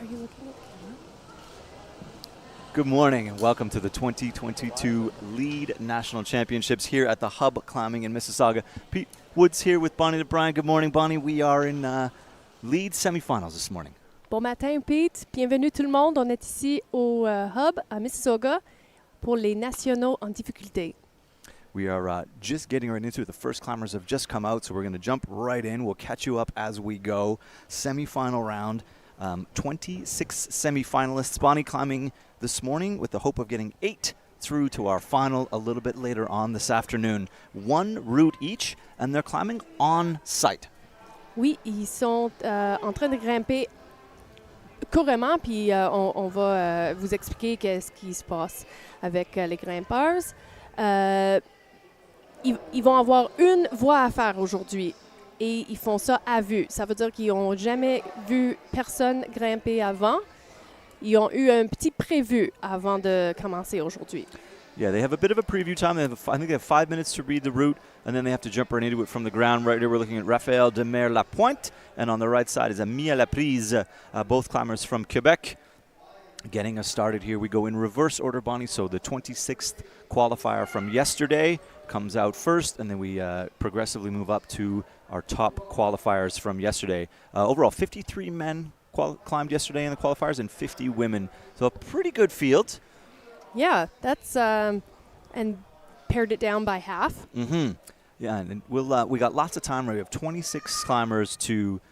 Are you looking at the camera? Good morning and welcome to the 2022 Lead National Championships here at the Hub Climbing in Mississauga. Pete Woods here with Bonnie DeBryan. Good morning, Bonnie. We are in lead semifinals this morning. Bon matin, Pete. Bienvenue tout le monde. On est ici au Hub à Mississauga pour les nationaux en difficulté. We are just getting right into it. The first climbers have just come out, so we're going to jump right in. We'll catch you up as we go. Semifinal round, 26 semifinalists. Bonnie climbing this morning with the hope of getting 8 through to our final a little bit later on this afternoon. One route each, and they're climbing on site. Oui, ils sont en train de grimper couramment, puis on va vous expliquer qu'est-ce qui se passe avec les grimpeurs. Ils vont avoir une voie à faire aujourd'hui et ils font ça à vue. Ça veut dire qu'ils n'ont jamais vu personne grimper avant. Ils ont eu un petit prévu avant de commencer aujourd'hui. Yeah, they have a bit of a preview time. I think they have 5 minutes to read the route, and then they have to jump right into it from the ground. Right here we're looking at Raphaël Demers-Lapointe, and on the right side is Mia Laprise, both climbers from Quebec. Getting us started here, we go in reverse order, Bonnie. So the 26th qualifier from yesterday comes out first, and then we progressively move up to our top qualifiers from yesterday. Overall, 53 men climbed yesterday in the qualifiers and 50 women. So a pretty good field. Yeah, that's and pared it down by half. Mm-hmm. Yeah, and we got lots of time. We have 26 climbers to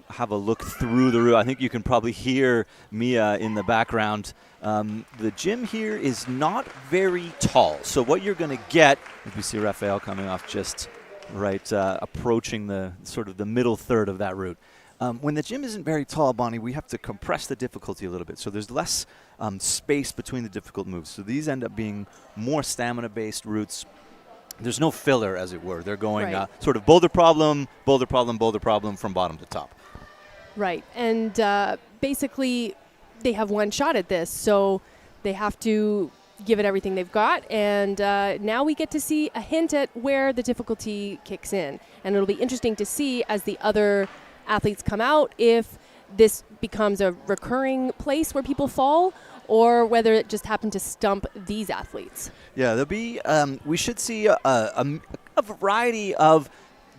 have a look through the route. I think you can probably hear Mia in the background. The gym here is not very tall. So what you're going to get, if you see Raphael coming off just right, approaching the sort of the middle third of that route. When the gym isn't very tall, Bonnie, we have to compress the difficulty a little bit. So there's less space between the difficult moves. So these end up being more stamina-based routes. There's no filler, as it were. They're going sort of boulder problem, boulder problem, boulder problem from bottom to top. Right. And basically, they have one shot at this. So they have to give it everything they've got. And now we get to see a hint at where the difficulty kicks in. And it'll be interesting to see as the other athletes come out if this becomes a recurring place where people fall or whether it just happened to stump these athletes. Yeah, there'll be. We should see a variety of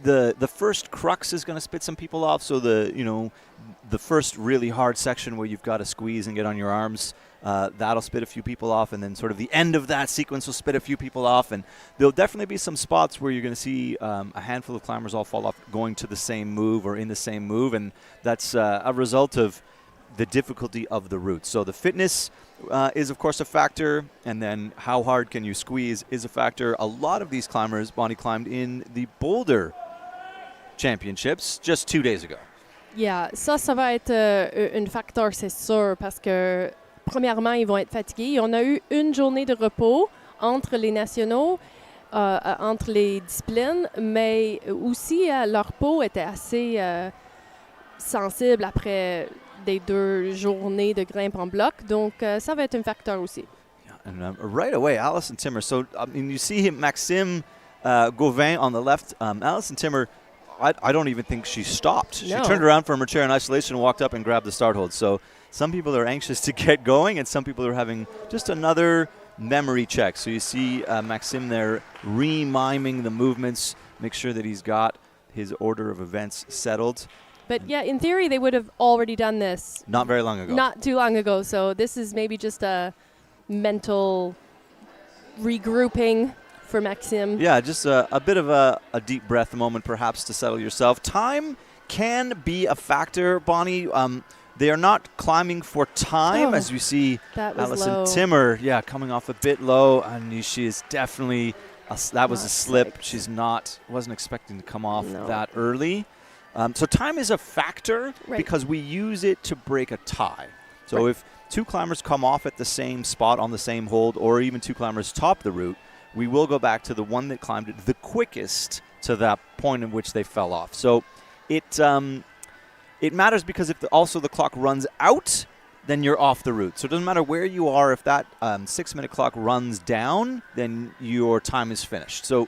the first crux is going to spit some people off. So the first really hard section where you've got to squeeze and get on your arms, that'll spit a few people off, and then sort of the end of that sequence will spit a few people off. And there'll definitely be some spots where you're going to see a handful of climbers all fall off going to the same move or in the same move, and that's a result of the difficulty of the route. So the fitness is, of course, a factor, and then how hard can you squeeze is a factor. A lot of these climbers, Bonnie, climbed in the Boulder Championships just 2 days ago. Yeah, ça va être un facteur, c'est sûr, parce que premièrement, ils vont être fatigués. On a eu une journée de repos entre les nationaux, entre les disciplines, mais aussi leur peau était assez sensible après des 2 journées de grimpe en bloc. Donc, ça va être un facteur aussi. Yeah, and right away, Alison Timmer. So, I mean, you see him, Maxime Gauvin on the left. Alison Timmer, I don't even think she stopped. No. She turned around from her chair in isolation and walked up and grabbed the start hold. So some people are anxious to get going, and some people are having just another memory check. So you see Maxime there remiming the movements, make sure that he's got his order of events settled. But yeah, in theory, they would have already done this. Not very long ago. Not too long ago. So this is maybe just a mental regrouping for Maxime. Yeah, just a bit of a deep breath moment perhaps to settle yourself. Time can be a factor, Bonnie. They are not climbing for time, as you see Alison Timmer, coming off a bit low, and she is definitely, that was a slip. She's wasn't expecting to come off that early. So time is a factor because we use it to break a tie. So if 2 climbers come off at the same spot on the same hold, or even 2 climbers top the route, we will go back to the one that climbed it the quickest to that point in which they fell off. So it matters because if also the clock runs out, then you're off the route. So it doesn't matter where you are. If that 6-minute clock runs down, then your time is finished. So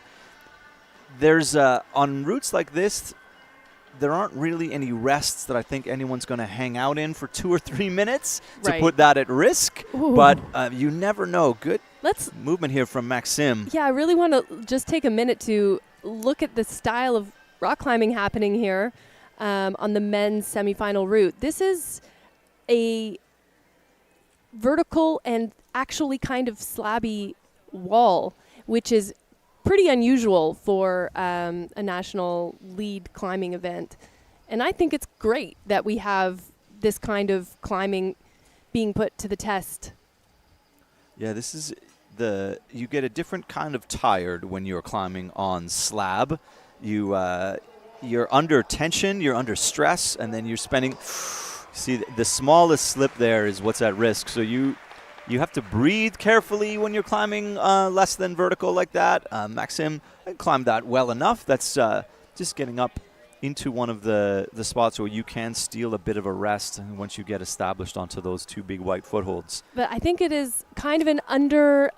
there's on routes like this, there aren't really any rests that I think anyone's going to hang out in for 2 or 3 minutes to Right. put that at risk. Ooh. But you never know. Good Let's movement here from Maxim. Yeah, I really want to just take a minute to look at the style of rock climbing happening here on the men's semifinal route. This is a vertical and actually kind of slabby wall, which is pretty unusual for a national lead climbing event. And I think it's great that we have this kind of climbing being put to the test. Yeah, this is you get a different kind of tired when you're climbing on slab. You're under tension, you're under stress, and then you're spending. See, the smallest slip there is what's at risk. So you have to breathe carefully when you're climbing less than vertical like that. Maxim climbed that well enough. That's just getting up into one of the spots where you can steal a bit of a rest once you get established onto those 2 big white footholds. But I think it is kind of an under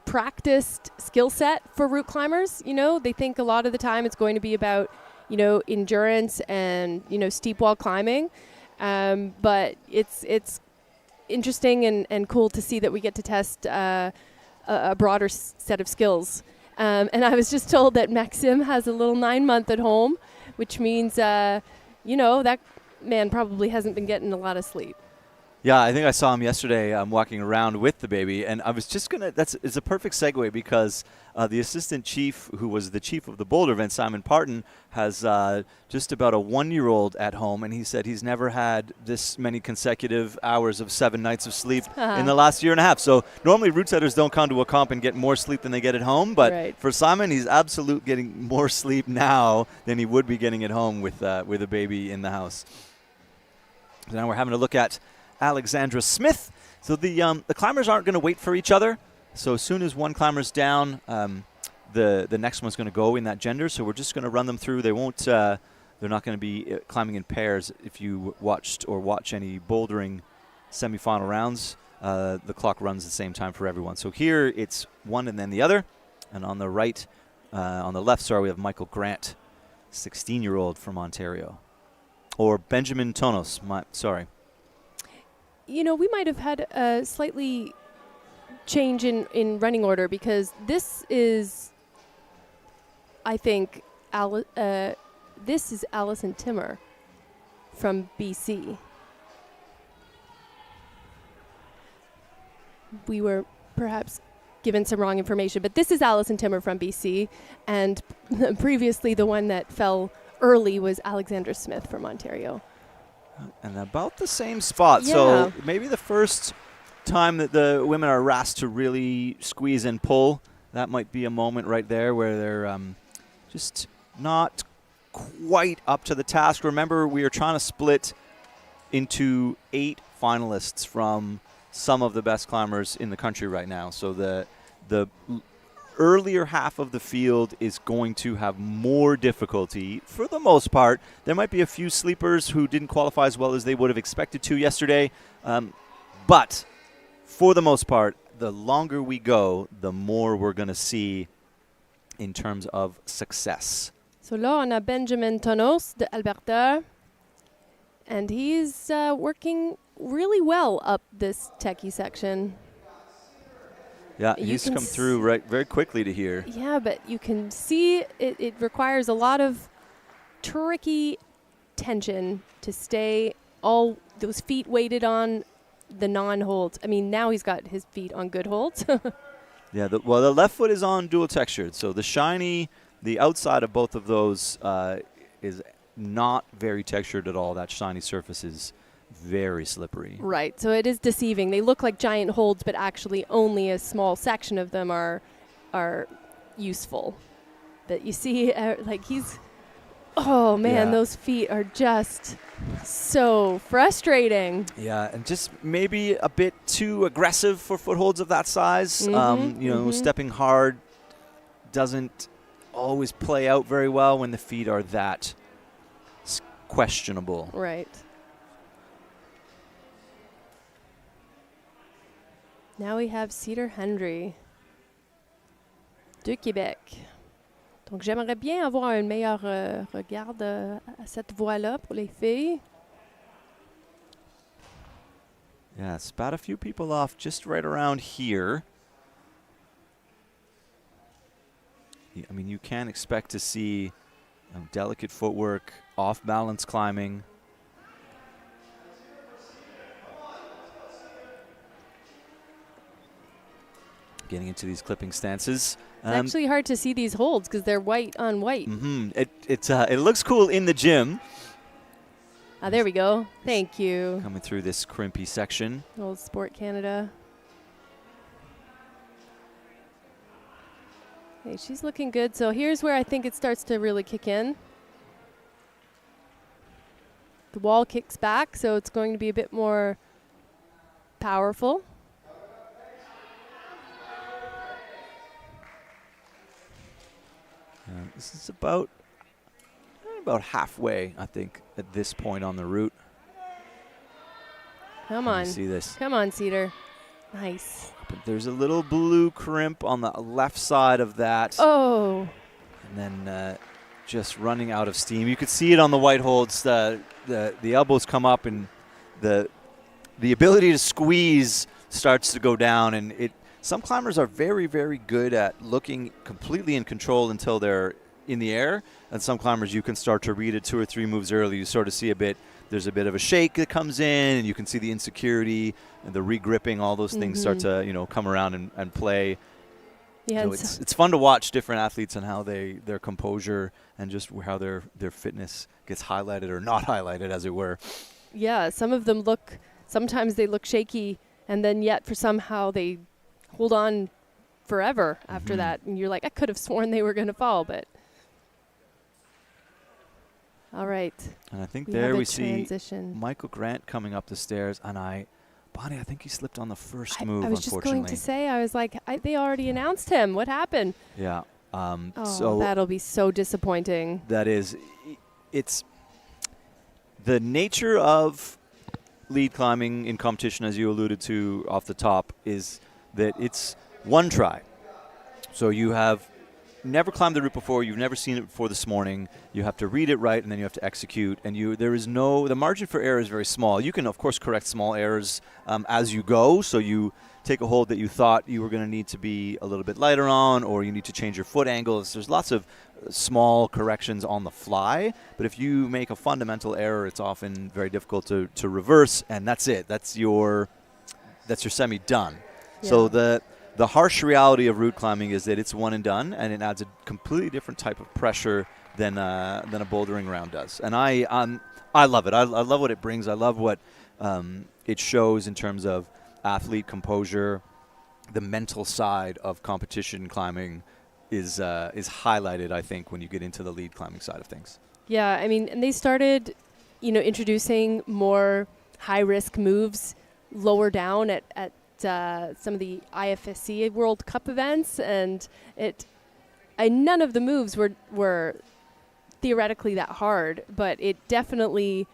practiced skill set for route climbers. You know, they think a lot of the time it's going to be about, endurance and, steep wall climbing. But it's interesting and cool to see that we get to test a broader set of skills. And I was just told that Maxim has a little 9-month at home, which means, that man probably hasn't been getting a lot of sleep. Yeah, I think I saw him yesterday walking around with the baby, and I was just it's a perfect segue because the assistant chief, who was the chief of the Boulder event, Simon Parton, has just about a 1-year-old at home, and he said he's never had this many consecutive hours of 7 nights of sleep in the last year and a half. So normally route setters don't come to a comp and get more sleep than they get at home, but for Simon, he's absolutely getting more sleep now than he would be getting at home with a baby in the house. So now we're having a look at Alexandra Smith. So the climbers aren't going to wait for each other. So as soon as one climber's down, the next one's going to go in that gender. So we're just going to run them through. They won't. They're not going to be climbing in pairs. If you watch any bouldering semifinal rounds, the clock runs the same time for everyone. So here it's one and then the other. And on the right, on the left, we have Michael Grant, 16-year-old from Ontario, or Benjamin Tonos. We might have had a slightly change in running order because this is, I think, this is Alison Timmer from BC. We were perhaps given some wrong information, but this is Alison Timmer from BC, and previously the one that fell early was Alexandra Smith from Ontario. And about the same spot. Yeah. So maybe the first time that the women are asked to really squeeze and pull, that might be a moment right there where they're just not quite up to the task. Remember, we are trying to split into 8 finalists from some of the best climbers in the country right now. So the earlier half of the field is going to have more difficulty for the most part. There might be a few sleepers who didn't qualify as well as they would have expected to yesterday. But for the most part, the longer we go, the more we're going to see in terms of success. So là, on a Benjamin Tonos de Alberta, and he's working really well up this techie section. Yeah, he's come through very quickly to here. Yeah, but you can see it requires a lot of tricky tension to stay all those feet weighted on the non-holds. I mean, now he's got his feet on good holds. Yeah, the left foot is on dual textured. So the outside of both of those is not very textured at all. That shiny surface is very slippery. Right, so it is deceiving. They look like giant holds, but actually only a small section of them are useful. But you see, oh man, those feet are just so frustrating. Yeah, and just maybe a bit too aggressive for footholds of that size. Stepping hard doesn't always play out very well when the feet are that questionable. Right. Now we have Cedar Hendry de Quebec. Donc, j'aimerais bien avoir un meilleur regard à cette voie-là pour les filles. Yeah, it's about a few people off just right around here. I mean, you can expect to see delicate footwork, off-balance climbing. Getting into these clipping stances. It's actually hard to see these holds because they're white on white. It looks cool in the gym. There we go. Thank you. Coming through this crimpy section. Old Sport Canada. Hey, she's looking good. So here's where I think it starts to really kick in. The wall kicks back, so it's going to be a bit more powerful. This is about halfway, I think, at this point on the route. Come on. See this. Come on, Cedar. Nice. But there's a little blue crimp on the left side of that. Oh. And then just running out of steam. You could see it on the white holds. The elbows come up and the ability to squeeze starts to go down. And some climbers are very, very good at looking completely in control until they're in the air. And some climbers, you can start to read it 2 or 3 moves early. You sort of see there's a bit of a shake that comes in, and you can see the insecurity and the regripping. All those things start to come around and play. Yeah, so it's fun to watch different athletes and how their composure and just how their fitness gets highlighted or not highlighted, as it were. Yeah, some of them sometimes they look shaky, and then yet for somehow they hold on forever after that. And you're like, I could have sworn they were going to fall, but. All right. And I think there we see Michael Grant coming up the stairs, and Bonnie, I think he slipped on the first move, I was just going to say, I was like, they already announced him. What happened? Yeah. So that'll be so disappointing. That is. It's the nature of lead climbing in competition, as you alluded to off the top, is that it's one try. So you have never climbed the route before, you've never seen it before this morning, you have to read it right, and then you have to execute, and the margin for error is very small. You can, of course, correct small errors as you go, so you take a hold that you thought you were going to need to be a little bit lighter on, or you need to change your foot angles. There's lots of small corrections on the fly, but if you make a fundamental error, it's often very difficult to reverse, and that's it. That's your semi done. Yeah. So the harsh reality of route climbing is that it's one and done, and it adds a completely different type of pressure than a bouldering round does. And I love it. I love what it brings. I love what it shows in terms of athlete composure. The mental side of competition climbing is highlighted, I think, when you get into the lead climbing side of things. Yeah, I mean, and they started, introducing more high-risk moves lower down at some of the IFSC World Cup events, and none of the moves were theoretically that hard, but it definitely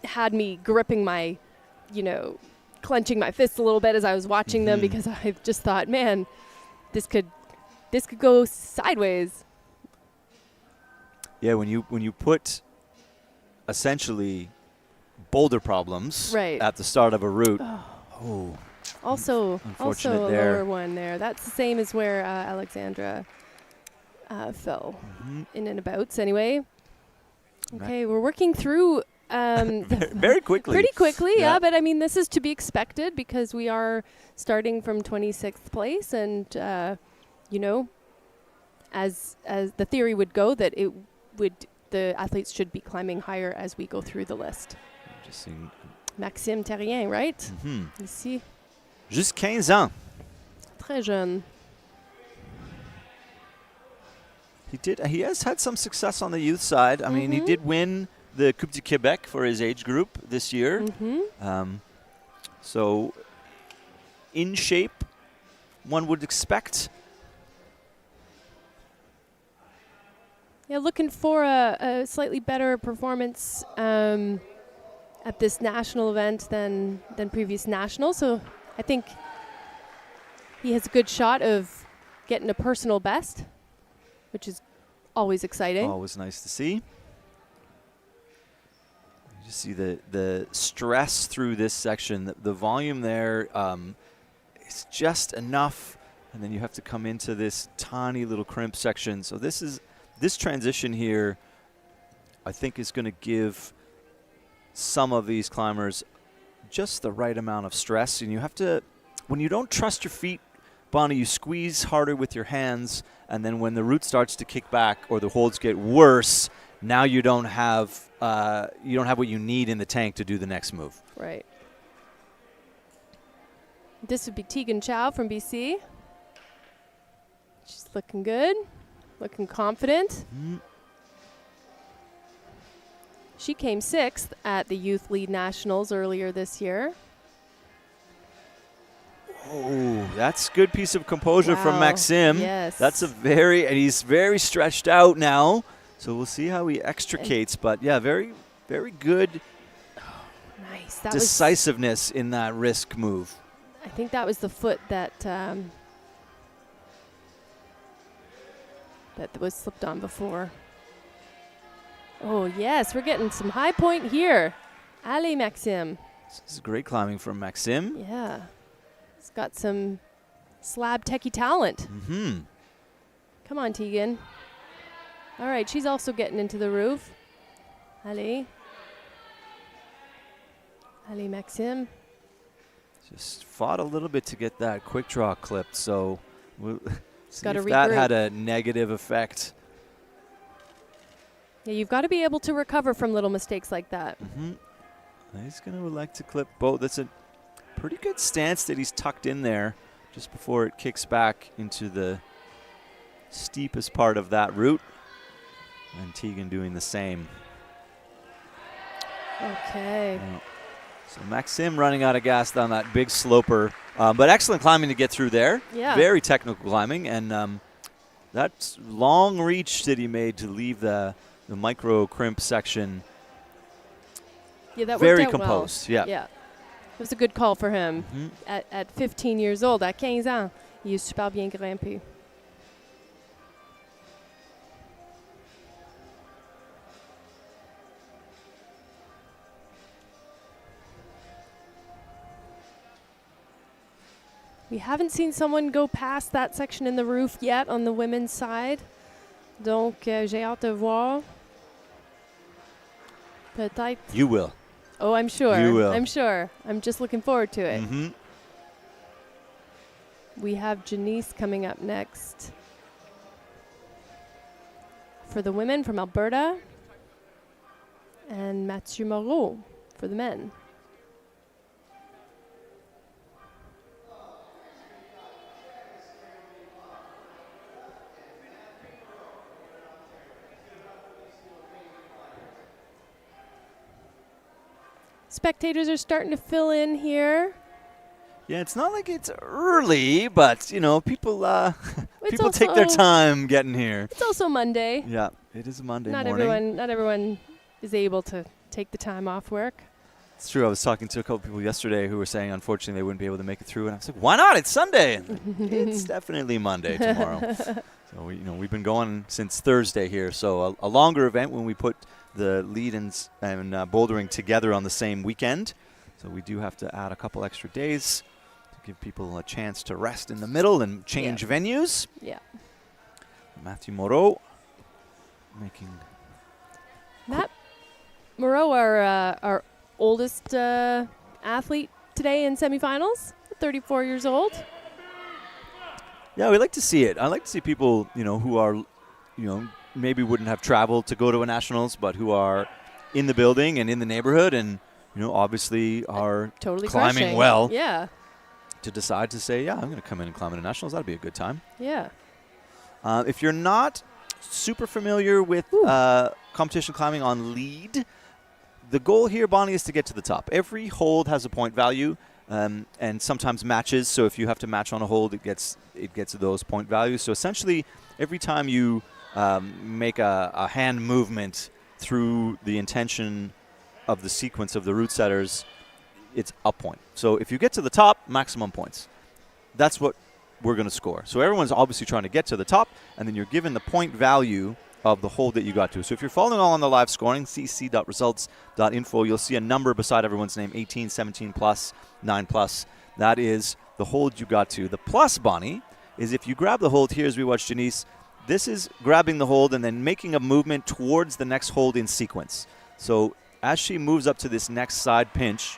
had me gripping my, clenching my fists a little bit as I was watching them, because I just thought, man, this could go sideways. Yeah, when you put essentially boulder problems at the start of a route. Oh. Also a lower one there. That's the same as where Alexandra fell in and abouts anyway. Okay, we're working through very quickly. Pretty quickly, yeah. But I mean, this is to be expected because we are starting from 26th place, and as the theory would go, that the athletes should be climbing higher as we go through the list. Just seeing Maxime Terrien, right? Ici. Juste 15 ans. Très jeune. He has had some success on the youth side. I mean, he did win the Coupe du Québec for his age group this year. So in shape, one would expect. Yeah, looking for a slightly better performance at this national event than previous nationals. So I think he has a good shot of getting a personal best, which is Always exciting. Always nice to see. You see the stress through this section. The volume there is just enough, and then you have to come into this tiny little crimp section. So this transition here, I think, is going to give some of these climbers just the right amount of stress. And you have to, when you don't trust your feet, Bonnie, you squeeze harder with your hands, and then when the route starts to kick back or the holds get worse, now you don't have what you need in the tank to do the next move. Right. This would be Tegan Chow from BC. She's looking good, looking confident. She came 6th at the Youth Lead Nationals earlier this year. Oh, that's a good piece of composure from Maxim. Yes. And he's very stretched out now. So we'll see how he extricates. But yeah, very, very good nice. Decisiveness in that risk move. I think that was the foot that that was slipped on before. Oh, yes, we're getting some high point here. Allez, Maxim. This is great climbing from Maxim. Yeah. He's got some slab techie talent. Come on, Tegan. All right, she's also getting into the roof. Allez. Allez, Maxim. Just fought a little bit to get that quick draw clipped, so we'll see if regroup. That had a negative effect. Yeah, you've got to be able to recover from little mistakes like that. He's going to elect to clip both. That's a pretty good stance that he's tucked in there just before it kicks back into the steepest part of that route. And Tegan doing the same. Okay. So Maxim running out of gas down that big sloper. But excellent climbing to get through there. Yeah. Very technical climbing. And that long reach that he made to leave the micro crimp section. Yeah, that very worked out composed. well. Yeah. It was a good call for him. At 15 years old, à 15 ans, il est super bien grimpé. We haven't seen someone go past that section in the roof yet on the women's side. Donc, j'ai hâte de voir. Peut-être. You will. Oh, I'm sure. You will. I'm sure. I'm just looking forward to it. We have Janice coming up next. For the women from Alberta. And Mathieu Moreau for the men. Spectators are starting to fill in here. Yeah, it's not like it's early, but, you know, people people take their time getting here. It's also Monday. Yeah, it is a Monday morning. Not everyone is able to take the time off work. It's true. I was talking to a couple people yesterday who were saying, unfortunately, they wouldn't be able to make it through. And I was like, why not? It's Sunday. It's definitely Monday tomorrow. So, we've been going since Thursday here. So a longer event when we put the lead and bouldering together on the same weekend. So we do have to add a couple extra days to give people a chance to rest in the middle and change venues. Yeah. Mathieu Moreau making... Matt Moreau, our oldest athlete today in semifinals, 34 years old. Yeah, we like to see it. I like to see people, who are, maybe wouldn't have traveled to go to a nationals, but who are in the building and in the neighborhood and, obviously are totally climbing crushing. well. Yeah. To decide to say, yeah, I'm going to come in and climb at a nationals. That'd be a good time. Yeah. If you're not super familiar with competition climbing on lead, the goal here, Bonnie, is to get to the top. Every hold has a point value. And sometimes matches. So if you have to match on a hold, it gets those point values. So essentially, every time you make a hand movement through the intention of the sequence of the route setters, it's a point. So if you get to the top, maximum points. That's what we're going to score. So everyone's obviously trying to get to the top, and then you're given the point value of the hold that you got to. So if you're following along on the live scoring, cec.results.info, you'll see a number beside everyone's name, 18, 17 plus, 9 plus. That is the hold you got to. The plus, Bonnie, is if you grab the hold here as we watch Janice, this is grabbing the hold and then making a movement towards the next hold in sequence. So as she moves up to this next side pinch,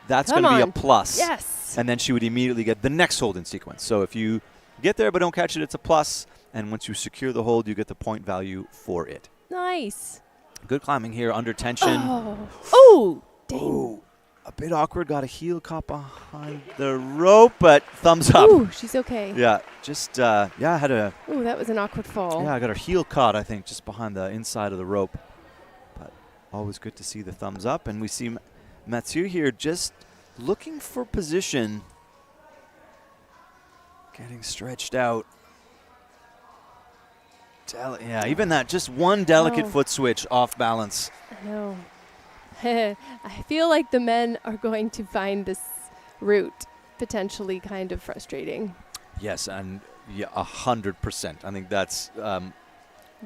that's going to be a plus. Yes. And then she would immediately get the next hold in sequence. So if you get there but don't catch it, it's a plus. And once you secure the hold, you get the point value for it. Nice. Good climbing here under tension. Oh, dang. Ooh, a bit awkward. Got a heel caught behind the rope, but thumbs up. Ooh, she's okay. Yeah, just, had a... Ooh, that was an awkward fall. Yeah, I got her heel caught, I think, just behind the inside of the rope. But always good to see the thumbs up. And we see Mathieu here just looking for position. Getting stretched out. Even that, just one delicate foot switch off balance. I know. I feel like the men are going to find this route potentially kind of frustrating. Yes, and 100%. I think that's...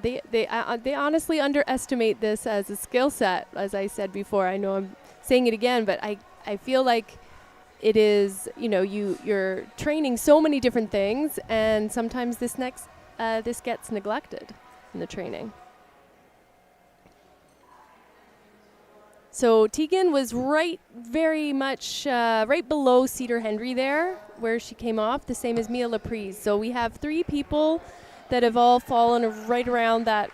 They honestly underestimate this as a skill set, as I said before. I know I'm saying it again, but I feel like it is, you're training so many different things, and sometimes this gets neglected in the training. So Tegan was very much right below Cedar Hendry there, where she came off, the same as Mia Laprise. So we have 3 people that have all fallen right around that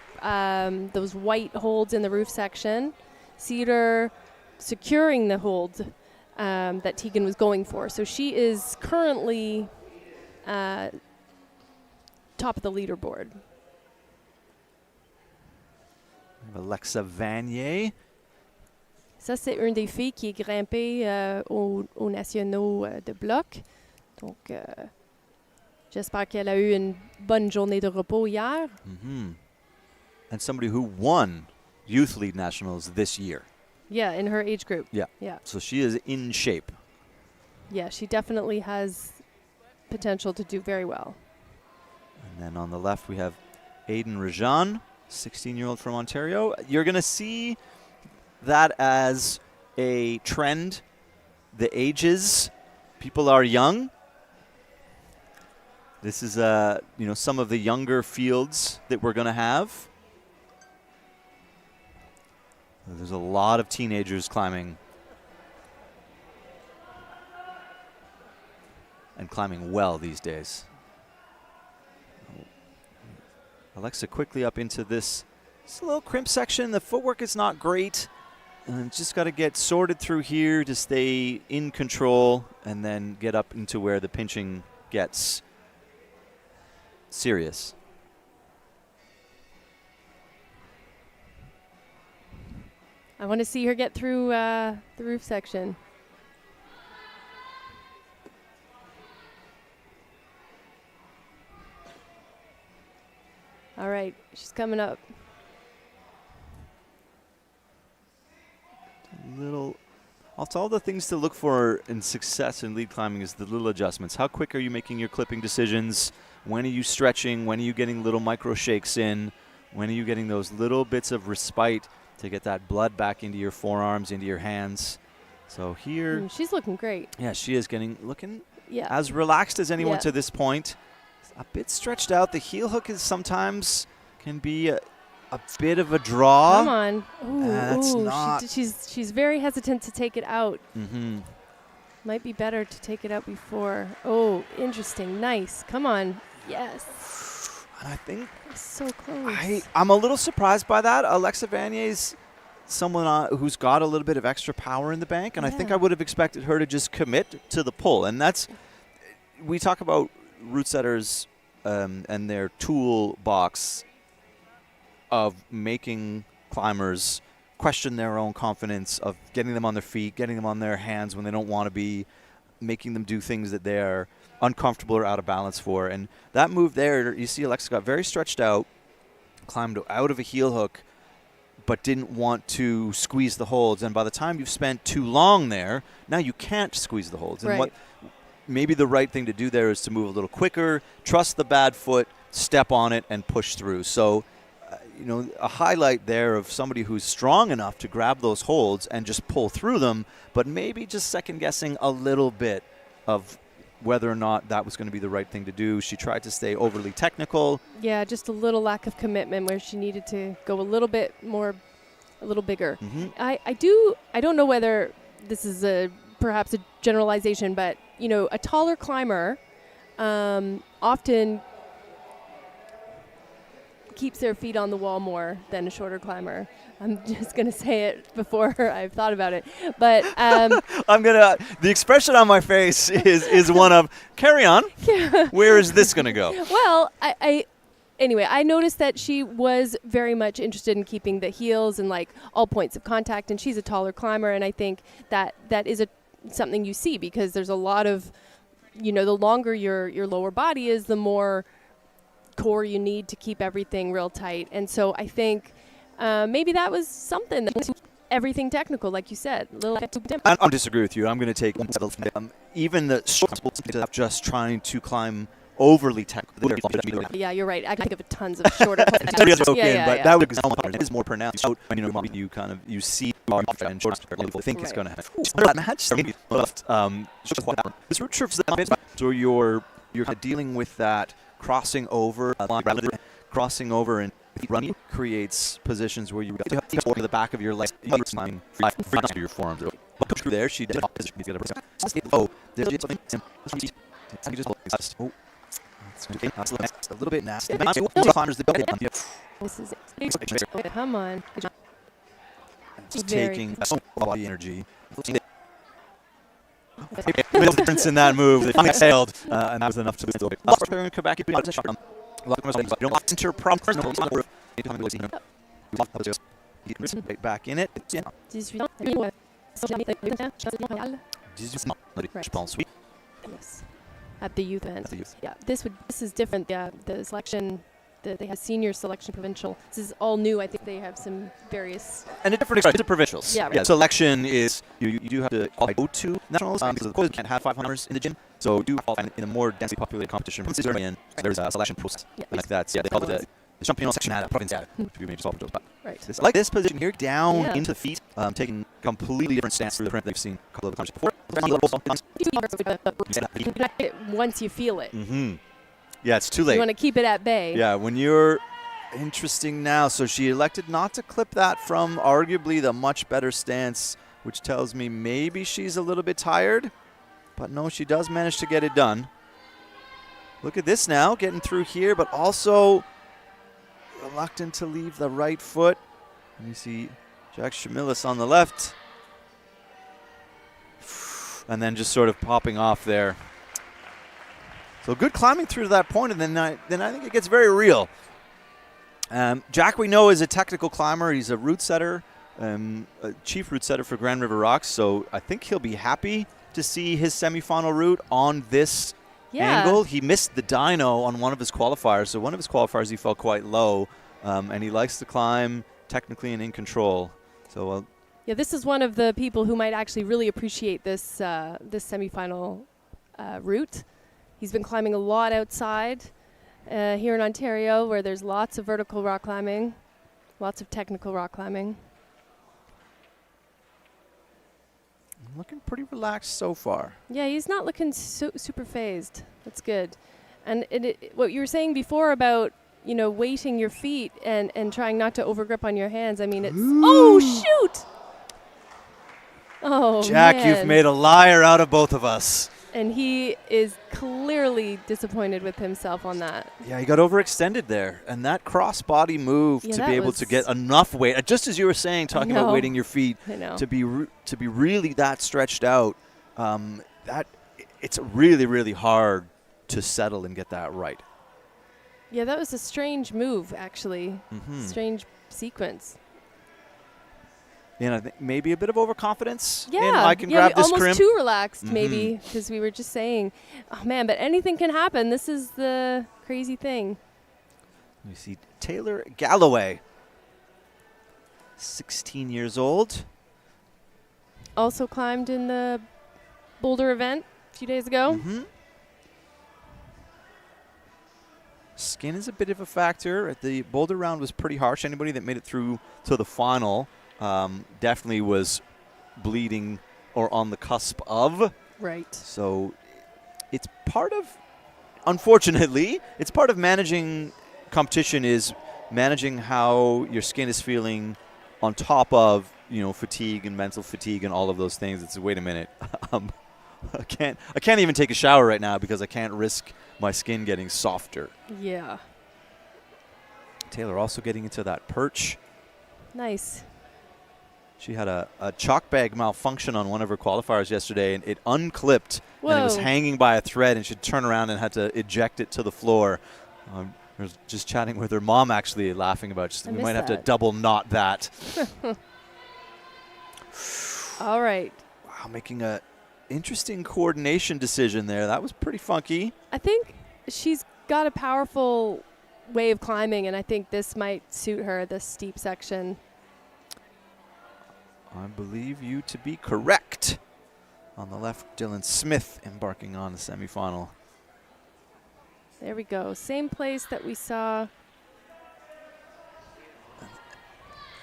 those white holds in the roof section. Cedar securing the hold that Tegan was going for. So she is currently top of the leaderboard. Alexa Vanier. Ça, c'est une des filles qui est grimpée aux nationaux de bloc. Donc, j'espère qu'elle a eu une bonne journée de repos hier. Mm-hmm. And somebody who won Youth League Nationals this year. Yeah, in her age group. Yeah. So she is in shape. Yeah, she definitely has potential to do very well. And then on the left, we have Aiden Rajan, 16-year-old from Ontario. You're going to see that as a trend. The ages, people are young. This is some of the younger fields that we're going to have. There's a lot of teenagers climbing. And climbing well these days. Alexa quickly up into this little crimp section. The footwork is not great. And just got to get sorted through here to stay in control and then get up into where the pinching gets serious. I want to see her get through the roof section. All right, she's coming up. All the things to look for in success in lead climbing is the little adjustments. How quick are you making your clipping decisions? When are you stretching? When are you getting little micro shakes in? When are you getting those little bits of respite to get that blood back into your forearms, into your hands? So here... she's looking great. Yeah, she is looking Yeah. as relaxed as anyone to this point. A bit stretched out. The heel hook is sometimes can be a bit of a draw. Come on. That's not... She's very hesitant to take it out. Mm-hmm. Might be better to take it out before. Oh, interesting. Nice. Come on. Yes. And I think... So close. I'm a little surprised by that. Alexa Vanier's someone who's got a little bit of extra power in the bank, and I think I would have expected her to just commit to the pull. And that's... We talk about route setters and their toolbox of making climbers question their own confidence, of getting them on their feet, getting them on their hands when they don't want to be, making them do things that they're uncomfortable or out of balance for. And that move there, you see Alexa got very stretched out, climbed out of a heel hook, but didn't want to squeeze the holds. And by the time you've spent too long there, now you can't squeeze the holds. And what maybe the right thing to do there is to move a little quicker, trust the bad foot, step on it, and push through. So a highlight there of somebody who's strong enough to grab those holds and just pull through them, but maybe just second guessing a little bit of whether or not that was going to be the right thing to do. She tried to stay overly technical. Yeah, just a little lack of commitment where she needed to go a little bit more, a little bigger. I don't know whether this is perhaps a generalization, but, a taller climber often keeps their feet on the wall more than a shorter climber. I'm just going to say it before I've thought about it. But the expression on my face is one of, carry on. Yeah. Where is this going to go? Well, anyway, I noticed that she was very much interested in keeping the heels and like all points of contact, and she's a taller climber, and I think that is something you see because there's a lot of, the longer your lower body is, the more core you need to keep everything real tight. And so I think maybe that was something that everything technical, like you said. I disagree with you. I'm going to take even the just trying to climb overly technical. Yeah, you're right. I can think of tons of shorter. But that is more pronounced when you see and short. I think it's going to happen. This root trips so you're dealing with that crossing over and running creates positions where you have to the back of your leg, your forearms. There, she did. Oh, there's a little bit nasty. This is it. Come on. Just taking body energy. The difference in that move, they exhaled, and that was enough to come back. Back in it. Yes. At the youth event. Yeah, this is different. Yeah, the selection. They have senior selection provincial. This is all new. I think they have some various. And a different experience. Provincials. Yeah, right. Yeah. Selection is you do have to go to nationals because of course you can't have 500ers in the gym. So you do qualify in a more densely populated competition. There's a selection process. Yeah, like that's they call it the champion section at provincial. Right. Like this position here, down into the feet, taking completely different stance through the print they've seen a couple of times before. Once you feel it. Yeah, it's too late. You want to keep it at bay. Yeah, when you're interesting now. So she elected not to clip that from arguably the much better stance, which tells me maybe she's a little bit tired. But no, she does manage to get it done. Look at this now, getting through here, but also reluctant to leave the right foot. And you see Jack Shamilis on the left. And then just sort of popping off there. So good climbing through to that point, and then I think it gets very real. Jack, we know, is a technical climber. He's a route setter, a chief route setter for Grand River Rocks. So I think he'll be happy to see his semifinal route on this angle. He missed the dyno on one of his qualifiers. So one of his qualifiers he fell quite low, and he likes to climb technically and in control. So yeah, this is one of the people who might actually really appreciate this this semifinal route. He's been climbing a lot outside here in Ontario, where there's lots of vertical rock climbing, lots of technical rock climbing. Looking pretty relaxed so far. Yeah, he's not looking super phased. That's good. And what you were saying before about, weighting your feet and trying not to overgrip on your hands, I mean, it's... Ooh. Oh, shoot! Oh, Jack, man. You've made a liar out of both of us. And he is clearly disappointed with himself on that. Yeah, he got overextended there. And that cross-body move to be able to get enough weight, just as you were saying, talking about weighting your feet, to be really that stretched out, it's really, really hard to settle and get that right. Yeah, that was a strange move, actually. Strange sequence. And I think maybe a bit of overconfidence. Yeah, I can grab this almost crimp. Too relaxed, maybe, because we were just saying, oh man, but anything can happen. This is the crazy thing. We see Taylor Galloway, 16 years old. Also climbed in the Boulder event a few days ago. Skin is a bit of a factor. The boulder round was pretty harsh. Anybody that made it through to the final definitely was bleeding or on the cusp of. Right. So it's part of, unfortunately, it's part of managing competition, is managing how your skin is feeling on top of, fatigue and mental fatigue and all of those things. It's, wait a minute. I can't even take a shower right now because I can't risk my skin getting softer. Yeah. Taylor also getting into that perch. Nice. She had a chalk bag malfunction on one of her qualifiers yesterday, and it unclipped. Whoa. And it was hanging by a thread, and she'd turn around and had to eject it to the floor. I was just chatting with her mom, actually, laughing about we might have to double knot that. All right. Wow, making a interesting coordination decision there. That was pretty funky. I think she's got a powerful way of climbing, and I think this might suit her, this steep section. I believe you to be correct. On the left, Dylan Smith embarking on the semifinal. There we go. Same place that we saw.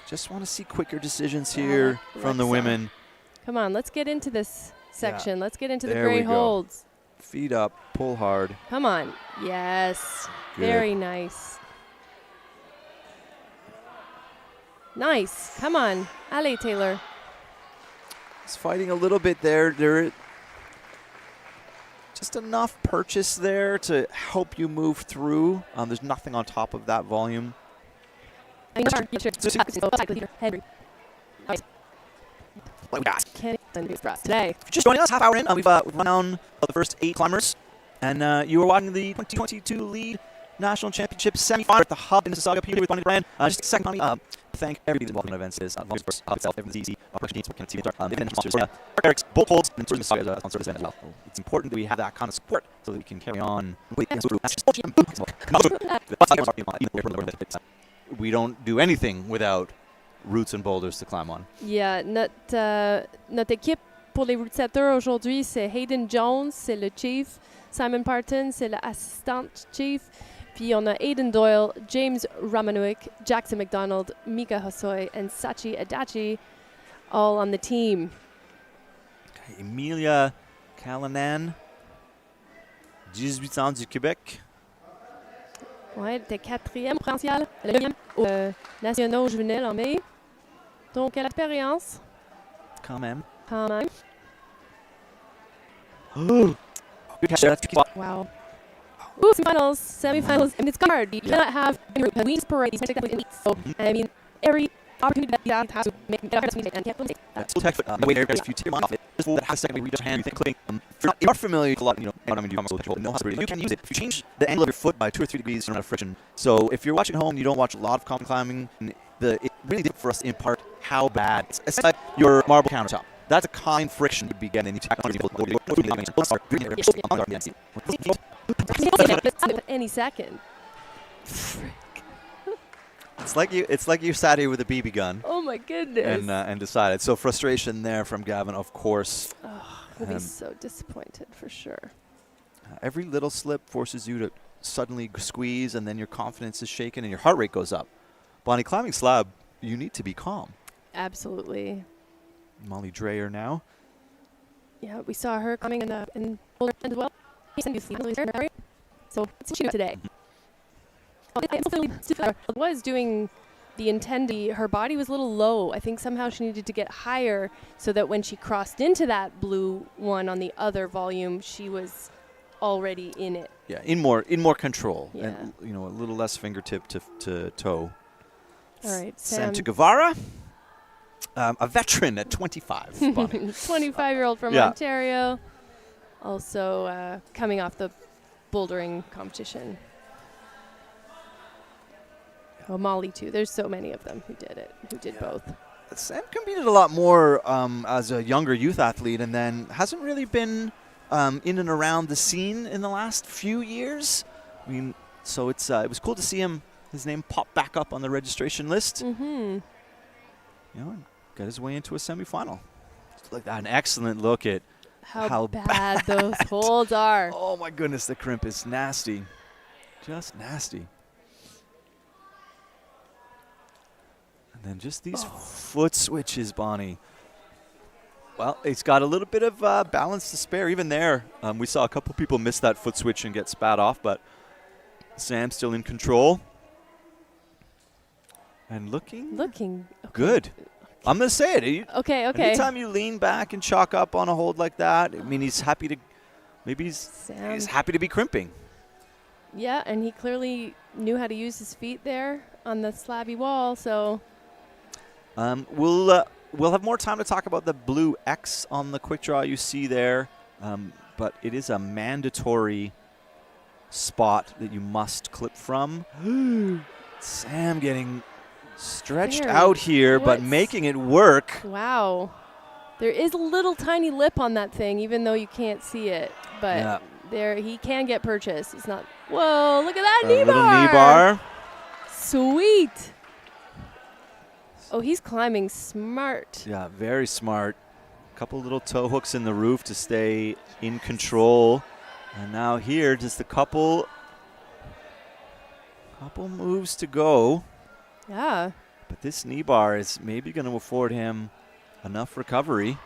Just want to see quicker decisions here from the women. Come on, let's get into this section. Let's get into the There great we go. holds. Feet up, pull hard. Come on. Yes. Good. Very nice. Nice. Come on. Allez, Taylor. He's fighting a little bit there. There, just enough purchase there to help you move through. There's nothing on top of that volume. Henry. Nice. What we got? Today. If you're just joining us, half hour in, we've run down the first 8 climbers. And you were watching the 2022 Lead National Championship semifinal at the Hub in Mississauga. Peter with Bonnie Brand. Just a second, Bonnie. Thank everybody involved in the events. Is long sports itself, everything CEC, Operation Needs, Working Team, sponsors, Eric's, Bolt Holds, and Mississauga sponsor this event as well. It's important that we have that kind of support so that we can carry on. We don't do anything without routes and boulders to climb on. Yeah, notre équipe pour les route setters aujourd'hui, c'est Hayden Jones, c'est le chief. Simon Parton, c'est l'assistant chief. Puis on a Aidan Doyle, James Ramanuik, Jackson McDonald, Mika Hosoi, and Sachi Adachi, all on the team. Okay, Emilia Callanan, 18 ans du Québec. Ouais, elle était 4e provinciale, elle est 9e aux nationaux juvéniles en mai. Donc, elle a l'expérience. Quand même. Quand même. Wow. Ooh, semifinals, and it's hard. You cannot have we just parade these in weeks. So, I mean, every opportunity that you have to make it and can't lose it. That has second reach hand clipping. If you're not familiar with a lot, you know how to you can use it. If you change the angle of your foot by 2 or 3 degrees, you don't have friction. So if you're watching at home, you don't watch a lot of common climbing. It really did for us to impart how bad. It's like your marble countertop. That's a kind friction to begin, and you tack on any second. It's like you sat here with a BB gun. Oh my goodness! And decided. So frustration there from Gavin, of course. We'll be so disappointed for sure. Every little slip forces you to suddenly squeeze, and then your confidence is shaken and your heart rate goes up. Bonnie, climbing slab, you need to be calm. Absolutely. Molly Dreyer now. Yeah, we saw her coming in Boulder as well. So it's she today. Was doing the intendee. Her body was a little low. I think somehow she needed to get higher so that when she crossed into that blue one on the other volume, she was already in it. Yeah, in more control. Yeah. And a little less fingertip to toe. All right, Sam Guevara. A veteran at 25. 25-year-old from Ontario. Also coming off the bouldering competition. Oh, Molly, too. There's so many of them who did both. Sam competed a lot more as a younger youth athlete and then hasn't really been in and around the scene in the last few years. I mean, so it was cool to see his name pop back up on the registration list. Mm-hmm. Got his way into a semifinal. Look, an excellent look at how bad those holds are. Oh my goodness, the crimp is nasty. Just nasty. And then just these foot switches, Bonnie. Well, it's got a little bit of balance to spare. Even there, we saw a couple people miss that foot switch and get spat off, but Sam's still in control. And looking okay. good. I'm going to say it. Okay. Anytime you lean back and chalk up on a hold like that, I mean, he's happy to, maybe he's happy to be crimping. Yeah, and he clearly knew how to use his feet there on the slabby wall, so. We'll have more time to talk about the blue X on the quick draw you see there, but it is a mandatory spot that you must clip from. Sam getting stretched out here, but making it work. Wow. There is a little tiny lip on that thing, even though you can't see it. But there he can get purchased. It's not. Whoa, look at that knee bar. Little knee bar. Sweet. Oh, he's climbing smart. Yeah, very smart. A couple little toe hooks in the roof to stay in control. And now here, just a couple moves to go. Yeah. But this knee bar is maybe going to afford him enough recovery.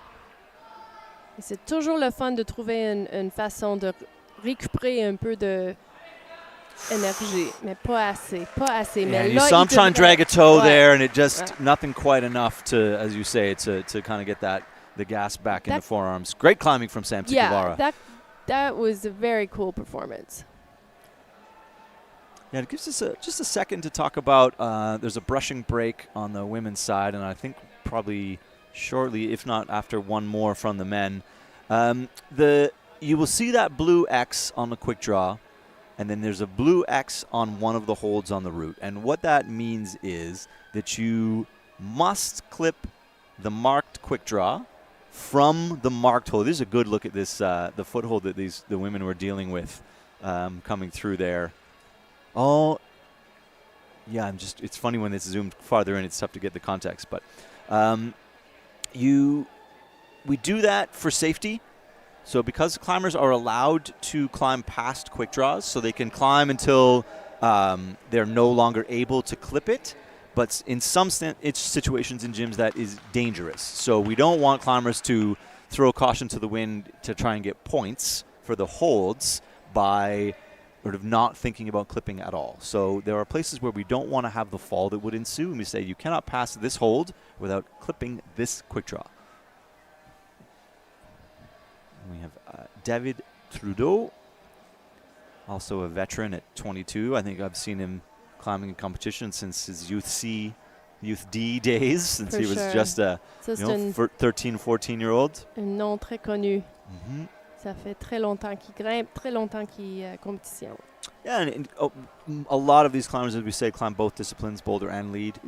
C'est toujours le fun de trouver une façon de récupérer un peu de énergie, mais pas assez. Yeah, you saw him try and drag a toe there, and it just nothing quite enough to, as you say, to kind of get the gas back in the forearms. Great climbing from Sam Tikavara. Yeah, that was a very cool performance. Yeah, it gives us just a second to talk about. There's a brushing break on the women's side, and I think probably shortly, if not after one more from the men. You will see that blue X on the quick draw, and then there's a blue X on one of the holds on the route. And what that means is that you must clip the marked quick draw from the marked hold. This is a good look at this, the foothold that the women were dealing with coming through there. Oh, yeah, it's funny when it's zoomed farther in, it's tough to get the context. But we do that for safety. So because climbers are allowed to climb past quick draws, so they can climb until they're no longer able to clip it. But in some situations in gyms, that is dangerous. So we don't want climbers to throw caution to the wind to try and get points for the holds by sort of not thinking about clipping at all. So there are places where we don't want to have the fall that would ensue, and we say you cannot pass this hold without clipping this quick draw. We have David Trudeau, also a veteran at 22. I think I've seen him climbing in competition since his Youth D days, since he was just a 13, 14-year-old. Un nom très connu. Ça fait très longtemps qu'il grimpe, très longtemps qu'il compétition. Yeah, and a lot of these climbers, as we say, climb both disciplines, boulder and lead.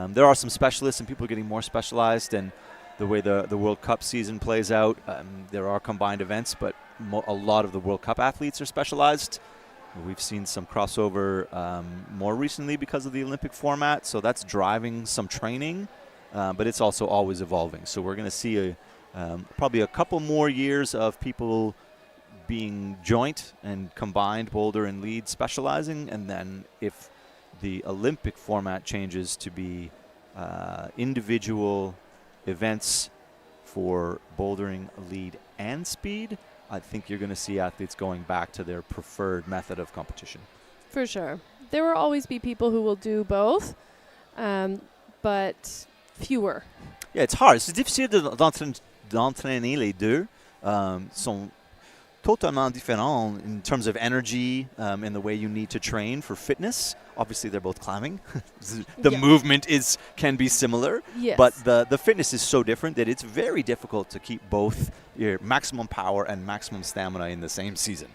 There are some specialists, and people are getting more specialized, and the way the World Cup season plays out, there are combined events, but a lot of the World Cup athletes are specialized. We've seen some crossover more recently because of the Olympic format, so that's driving some training, but it's also always evolving. So we're going to see probably a couple more years of people being joint and combined boulder and lead specializing, and then if the Olympic format changes to be individual events for bouldering, lead, and speed, I think you're going to see athletes going back to their preferred method of competition. For sure. There will always be people who will do both, but fewer. Yeah, it's hard. C'est difficile d'entraîner les deux. Sont totalement différents in terms of energy and the way you need to train for fitness. Obviously, they're both climbing. The movement can be similar, but the fitness is so different that it's very difficult to keep both your maximum power and maximum stamina in the same season.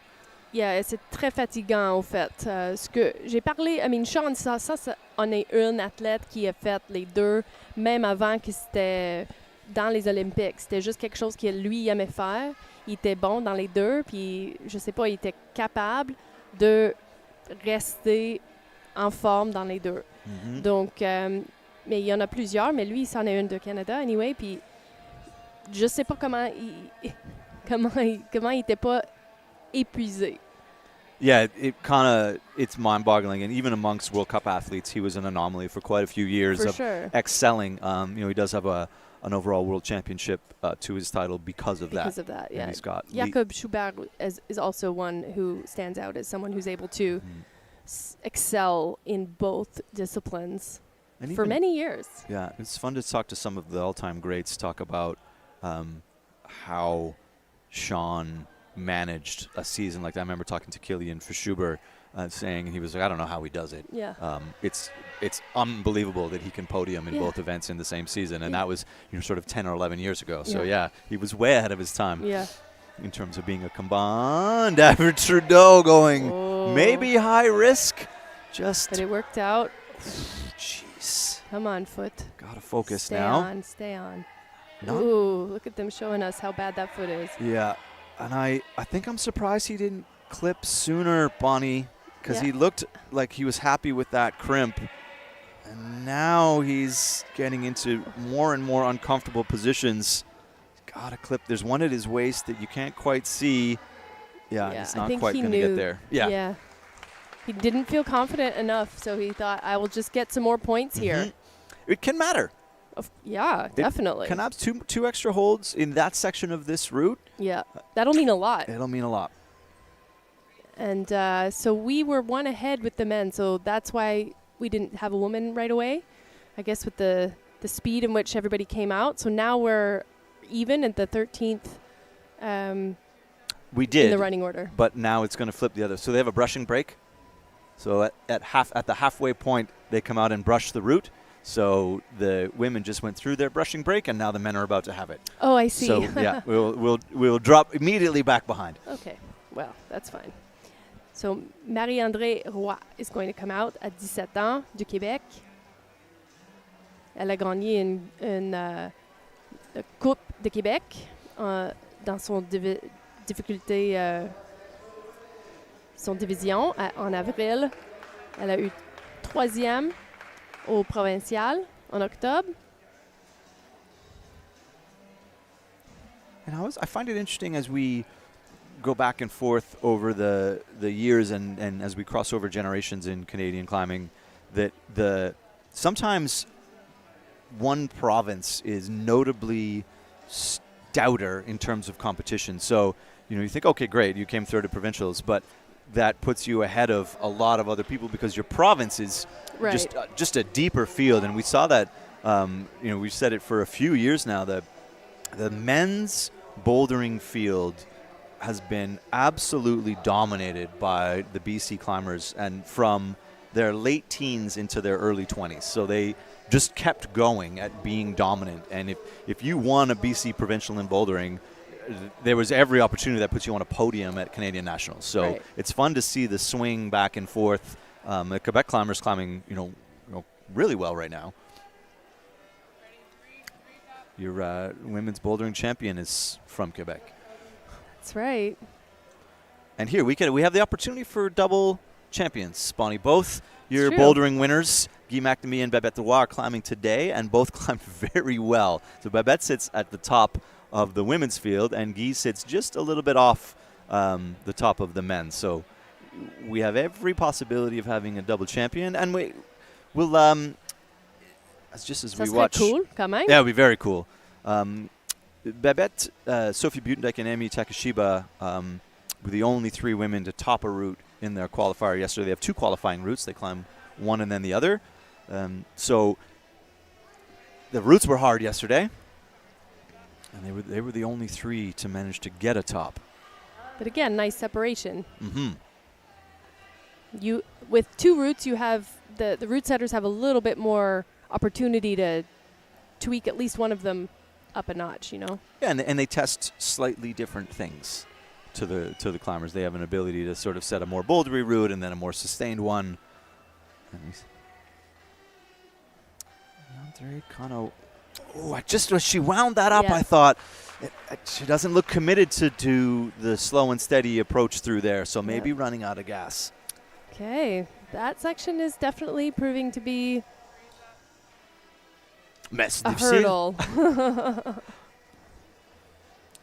Yeah, c'est très fatigant, au fait. Ce que j'ai parlé, Sean, on est un athlète qui a fait les deux, même avant que c'était dans les Olympiques. C'était juste quelque chose que lui aimait faire. Il était bon dans les deux, puis je sais pas, il était capable de rester en forme dans les deux. Donc, mais il y en a plusieurs, mais lui, il s'en est une de Canada, anyway, puis je sais pas comment il était pas épuisé. Yeah, it's mind-boggling, and even amongst World Cup athletes, he was an anomaly for quite a few years For of sure. excelling. He does have an overall world championship to his title because of that. Because of that, yeah. And he's got Jakob Schubert is also one who stands out as someone who's able to excel in both disciplines for many years. Yeah, it's fun to talk to some of the all-time greats, talk about how Sean managed a season like that. I remember talking to Kilian Verschuber saying he was like, I don't know how he does it. Yeah. It's unbelievable that he can podium in both events in the same season, and that was sort of 10 or 11 years ago. So he was way ahead of his time. Yeah. In terms of being a combined average. Trudeau going maybe high risk, but it worked out. Jeez. Come on, foot. Gotta focus now. Stay on. No. Ooh, look at them showing us how bad that foot is. Yeah, and I think I'm surprised he didn't clip sooner, Bonnie, because he looked like he was happy with that crimp. And now he's getting into more and more uncomfortable positions. Got to clip. There's one at his waist that you can't quite see. Yeah, he's not quite going to get there. Yeah. He didn't feel confident enough, so he thought, I will just get some more points here. It can matter. Yeah, definitely. Can have two extra holds in that section of this route. Yeah, that'll mean a lot. It'll mean a lot. And so we were one ahead with the men, so that's why we didn't have a woman right away, I guess, with the speed in which everybody came out. So now we're even at the 13th we did in the running order. But now it's going to flip the other. So they have a brushing break. So at the halfway point, they come out and brush the route. So the women just went through their brushing break, and now the men are about to have it. Oh, I see. So yeah, we'll drop immediately back behind. Okay, well, that's fine. So Marie-Andrée Roy is going to come out at 17 ans du Québec. Elle a gagné une Coupe de Québec dans son difficulté, son division en avril. Elle a eu 3e au provincial en octobre. And I find it interesting as we go back and forth over the years and as we cross over generations in Canadian climbing, that sometimes one province is notably stouter in terms of competition. So, you think, okay, great, you came third at provincials, but that puts you ahead of a lot of other people because your province is just a deeper field. And we saw that, we've said it for a few years now, that the men's bouldering field has been absolutely dominated by the BC climbers, and from their late teens into their early 20s. So they just kept going at being dominant. And if you won a BC provincial in bouldering, there was every opportunity that puts you on a podium at Canadian Nationals. So it's fun to see the swing back and forth. The Quebec climbers climbing, really well right now. Your women's bouldering champion is from Quebec. That's right. And here we have the opportunity for double champions, Bonnie. Both your bouldering winners, Guy McNamee and Babette Roy, are climbing today, and both climbed very well. So Babette sits at the top of the women's field, and Guy sits just a little bit off the top of the men's. So we have every possibility of having a double champion, and we'll just as we watch. Cool, quand même. Yeah, it'll be very cool. Babette, Sophie Buitendijk, and Amy Takashiba were the only 3 women to top a route in their qualifier yesterday. They have 2 qualifying routes. They climb one and then the other. So the routes were hard yesterday, and they were the only 3 to manage to get a top. But again, nice separation. Mm-hmm. With 2 routes, you have the route setters have a little bit more opportunity to tweak at least one of them up a notch, Yeah, and they test slightly different things to the climbers. They have an ability to sort of set a more bouldery route and then a more sustained one. Andre kind of, just as she wound that up, I thought she doesn't look committed to the slow and steady approach through there, so maybe running out of gas. Okay, that section is definitely proving to be a hurdle.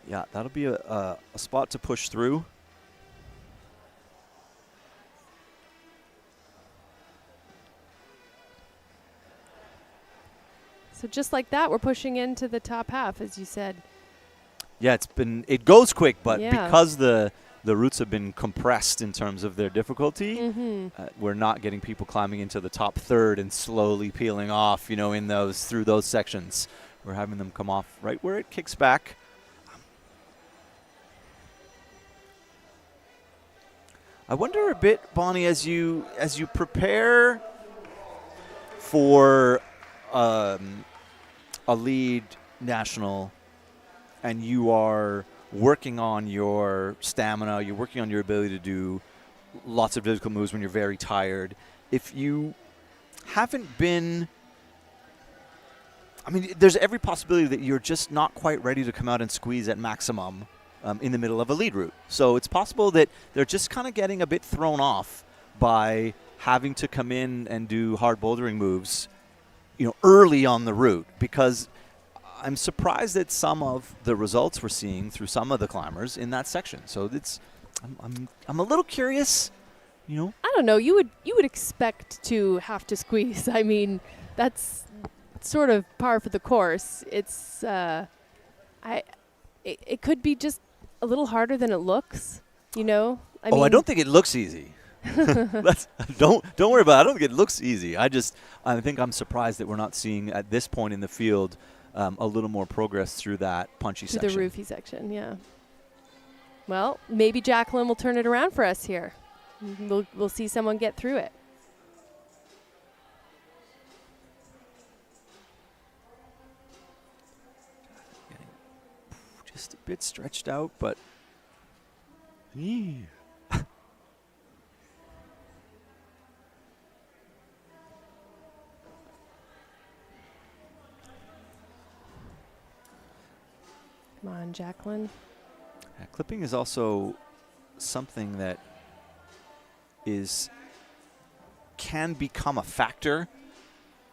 Yeah, that'll be a spot to push through. So just like that, we're pushing into the top half, as you said. Yeah, it goes quick, but Yeah. because the routes have been compressed in terms of their difficulty, we're not getting people climbing into the top third and slowly peeling off, you know, through those sections. We're having them come off right where it kicks back. I wonder a bit, Bonnie, as you prepare for a lead national, and you are working on your stamina, you're working on your ability to do lots of difficult moves when you're very tired. If you haven't been, I mean, there's every possibility that you're just not quite ready to come out and squeeze at maximum in the middle of a lead route. So it's possible that they're just kind of getting a bit thrown off by having to come in and do hard bouldering moves, you know, early on the route, because I'm surprised at some of the results we're seeing through some of the climbers in that section. So I'm a little curious, you know. I don't know. You would expect to have to squeeze. I mean, that's sort of par for the course. It's it could be just a little harder than it looks, you know. I mean, I don't think it looks easy. Don't worry about it. I don't think it looks easy. I think I'm surprised that we're not seeing at this point in the field a little more progress through that punchy section. The roofy section, yeah. Well, maybe Jacqueline will turn it around for us here. We'll see someone get through it. Just a bit stretched out, but Come on, Jacqueline. yeah, clipping is also something that can become a factor.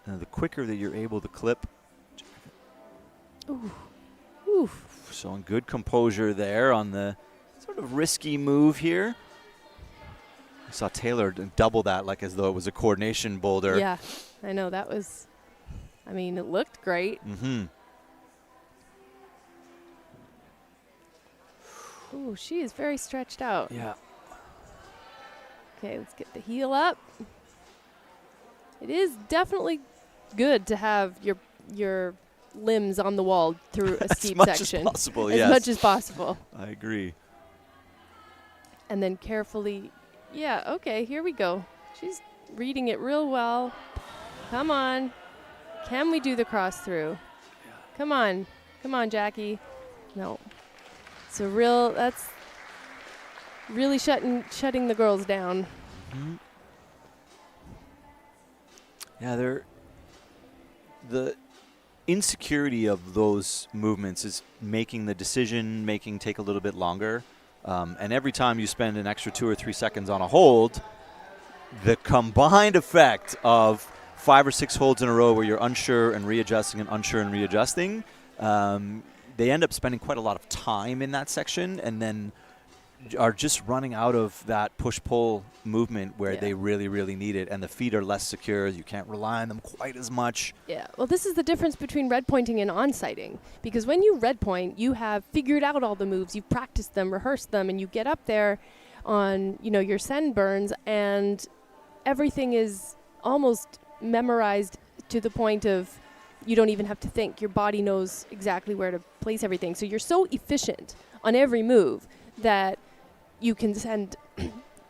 The quicker that you're able to clip. Ooh. Oof. Showing good composure there on the sort of risky move here. I saw Taylor double that like as though it was a coordination boulder. Yeah, I know. That was, I mean, it looked great. Mm-hmm. Ooh, she is very stretched out. Yeah. Okay, let's get the heel up. It is definitely good to have your limbs on the wall through a steep section. As much as possible, as much as possible. I agree. And then carefully, yeah, okay, here we go. She's reading it real well. Come on. Can we do the cross through? Come on. Come on, Jackie. No. That's really shutting the girls down. Mm-hmm. Yeah, the insecurity of those movements is making the decision making take a little bit longer. And every time you spend an extra 2 or 3 seconds on a hold, the combined effect of 5 or 6 holds in a row where you're unsure and readjusting and unsure and readjusting, they end up spending quite a lot of time in that section and then are just running out of that push-pull movement where they really, really need it. And the feet are less secure. You can't rely on them quite as much. Yeah, well, this is the difference between red pointing and on-sighting. Because when you red point, you have figured out all the moves. You've practiced them, rehearsed them, and you get up there on, your send burns, and everything is almost memorized to the point of you don't even have to think. Your body knows exactly where to place everything. So you're so efficient on every move that you can send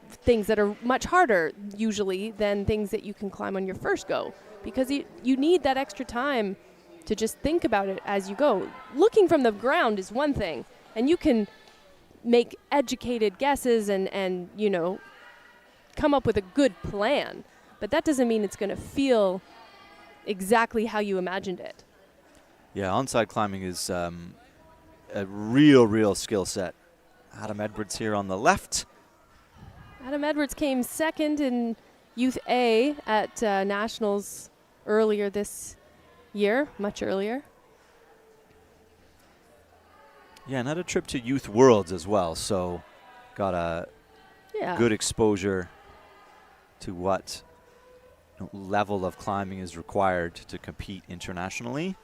things that are much harder usually than things that you can climb on your first go, because you need that extra time to just think about it as you go. Looking from the ground is one thing, and you can make educated guesses and come up with a good plan, but that doesn't mean it's going to feel exactly how you imagined it. Yeah, onside climbing is a real skill set. Adam Edwards here on the left. Adam Edwards came second in Youth A at Nationals earlier this year, much earlier. Yeah, and had a trip to Youth Worlds as well, so got a good exposure to what level of climbing is required to compete internationally.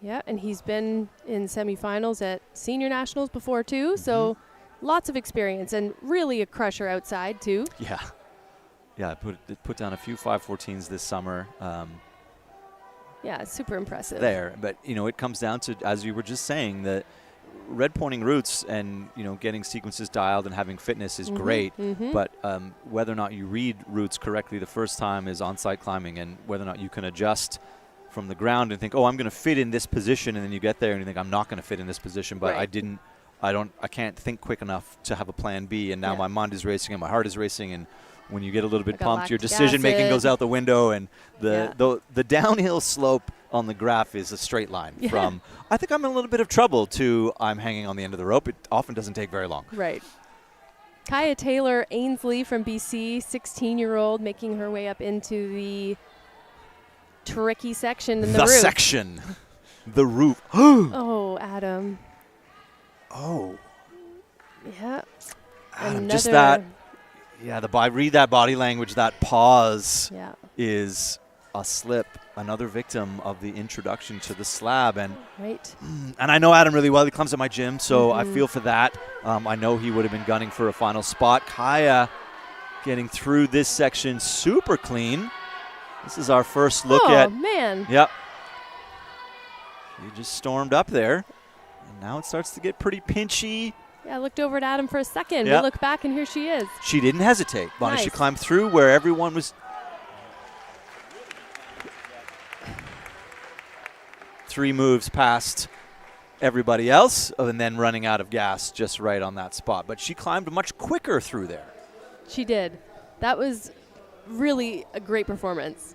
Yeah, and he's been in semifinals at senior nationals before too, so lots of experience and really a crusher outside too. Yeah. Yeah, put down a few 514s this summer. Yeah, super impressive. There, but it comes down to, as you were just saying, that red pointing routes and getting sequences dialed and having fitness is great, but whether or not you read routes correctly the first time is on-site climbing, and whether or not you can adjust from the ground and think, oh, I'm going to fit in this position, and then you get there and you think, I'm not going to fit in this position, but I can't think quick enough to have a plan B, and now my mind is racing and my heart is racing, and when you get a little bit pumped, your decision making goes out the window, and the downhill slope on the graph is a straight line from I think I'm in a little bit of trouble to I'm hanging on the end of the rope. It often doesn't take very long. Right. Kaya Taylor Ainsley from BC, 16-year-old, making her way up into the tricky section in the roof. Section. The roof. Oh, Adam. Oh. Yeah. Adam, just that. Yeah, read that body language. That pause is a slip. Another victim of the introduction to the slab. And and I know Adam really well. He comes to my gym, so I feel for that. I know he would have been gunning for a final spot. Kaya getting through this section super clean. This is our first look at. Oh, man. Yep. She just stormed up there. And now it starts to get pretty pinchy. Yeah, I looked over at Adam for a second. Yep. We look back, and here she is. She didn't hesitate, Bonnie. Nice. She climbed through where everyone was. 3 moves past everybody else, and then running out of gas just right on that spot. But she climbed much quicker through there. She did. That was really a great performance.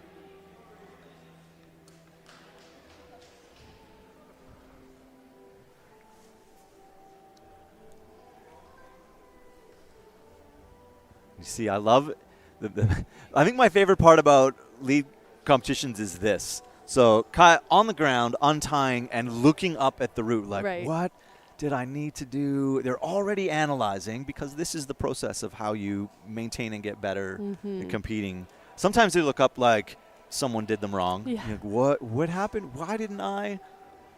You see, I love I think my favorite part about lead competitions is this. So Kaya on the ground, untying and looking up at the route like, what did I need to do? They're already analyzing, because this is the process of how you maintain and get better in competing. Sometimes they look up like someone did them wrong. Yeah. Like, what happened? Why didn't I?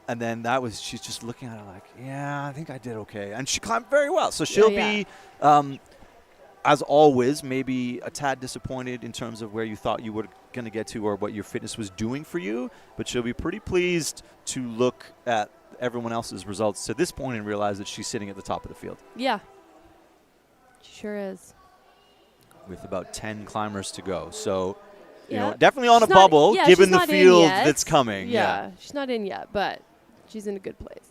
And then she's just looking at it like, yeah, I think I did okay. And she climbed very well. So she'll be, as always, maybe a tad disappointed in terms of where you thought you were going to get to or what your fitness was doing for you, but she'll be pretty pleased to look at everyone else's results to this point and realize that she's sitting at the top of the field. Yeah, she sure is. With about 10 climbers to go. So, definitely on a bubble, Yeah, given the field that's coming. Yeah, she's not in yet, but she's in a good place.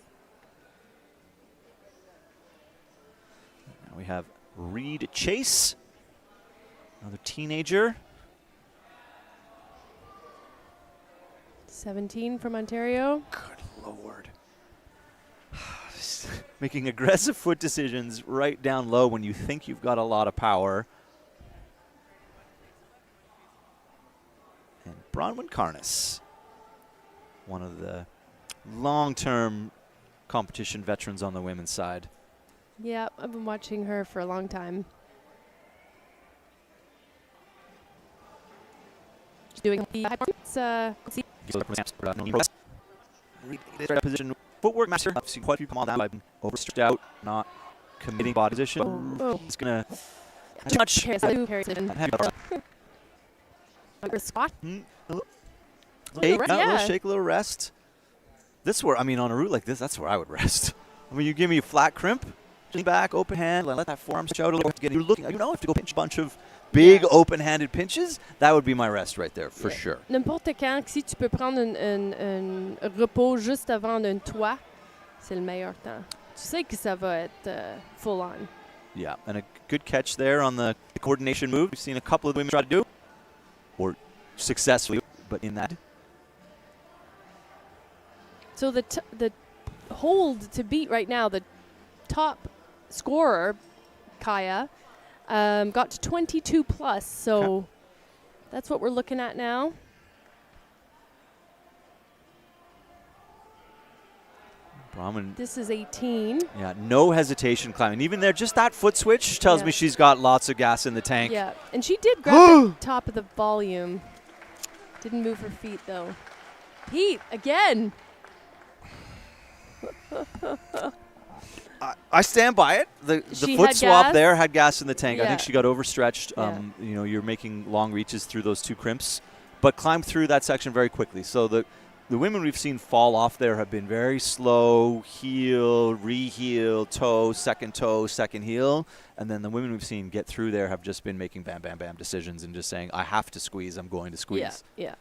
Now we have Reed Chase, another teenager. 17 from Ontario. Good Lord. Making aggressive foot decisions right down low when you think you've got a lot of power. And Bronwyn Carness, one of the long-term competition veterans on the women's side. Yeah, I've been watching her for a long time. She's doing the high points. Position footwork master. I've seen quite a few come on that. I've been overstretched out, not committing body position. It's gonna too much. Squat. Shake, a little rest. This where, on a route like this, that's where I would rest. You give me a flat crimp, lean back, open hand, let that forearm stretch out a little bit. You're looking, if to go pinch a bunch of big open-handed pinches, that would be my rest right there, for sure. N'importe quand, si tu peux prendre un repos juste avant un toit, c'est le meilleur temps. Tu sais que ça va être full on. Yeah, and a good catch there on the coordination move. We've seen a couple of women try to do, or successfully, but in that. So the hold to beat right now, the top scorer, Kaya, got to 22 plus, so that's what we're looking at now. Brahman. This is 18. Yeah, no hesitation climbing. Even there, just that foot switch tells me she's got lots of gas in the tank. Yeah, and she did grab the top of the volume. Didn't move her feet, though. Pete, again. I stand by it. The She foot had swap gas? there had gas in the tank. I think Yeah. she got overstretched. Yeah. You know, you're making long reaches through those two crimps, but climbed through that section very quickly. So the women we've seen fall off there have been very slow, heel, re-heel, toe, second heel. And then the women we've seen get through there have just been making bam, bam, bam decisions and just saying, I have to squeeze, I'm going to squeeze. Yeah.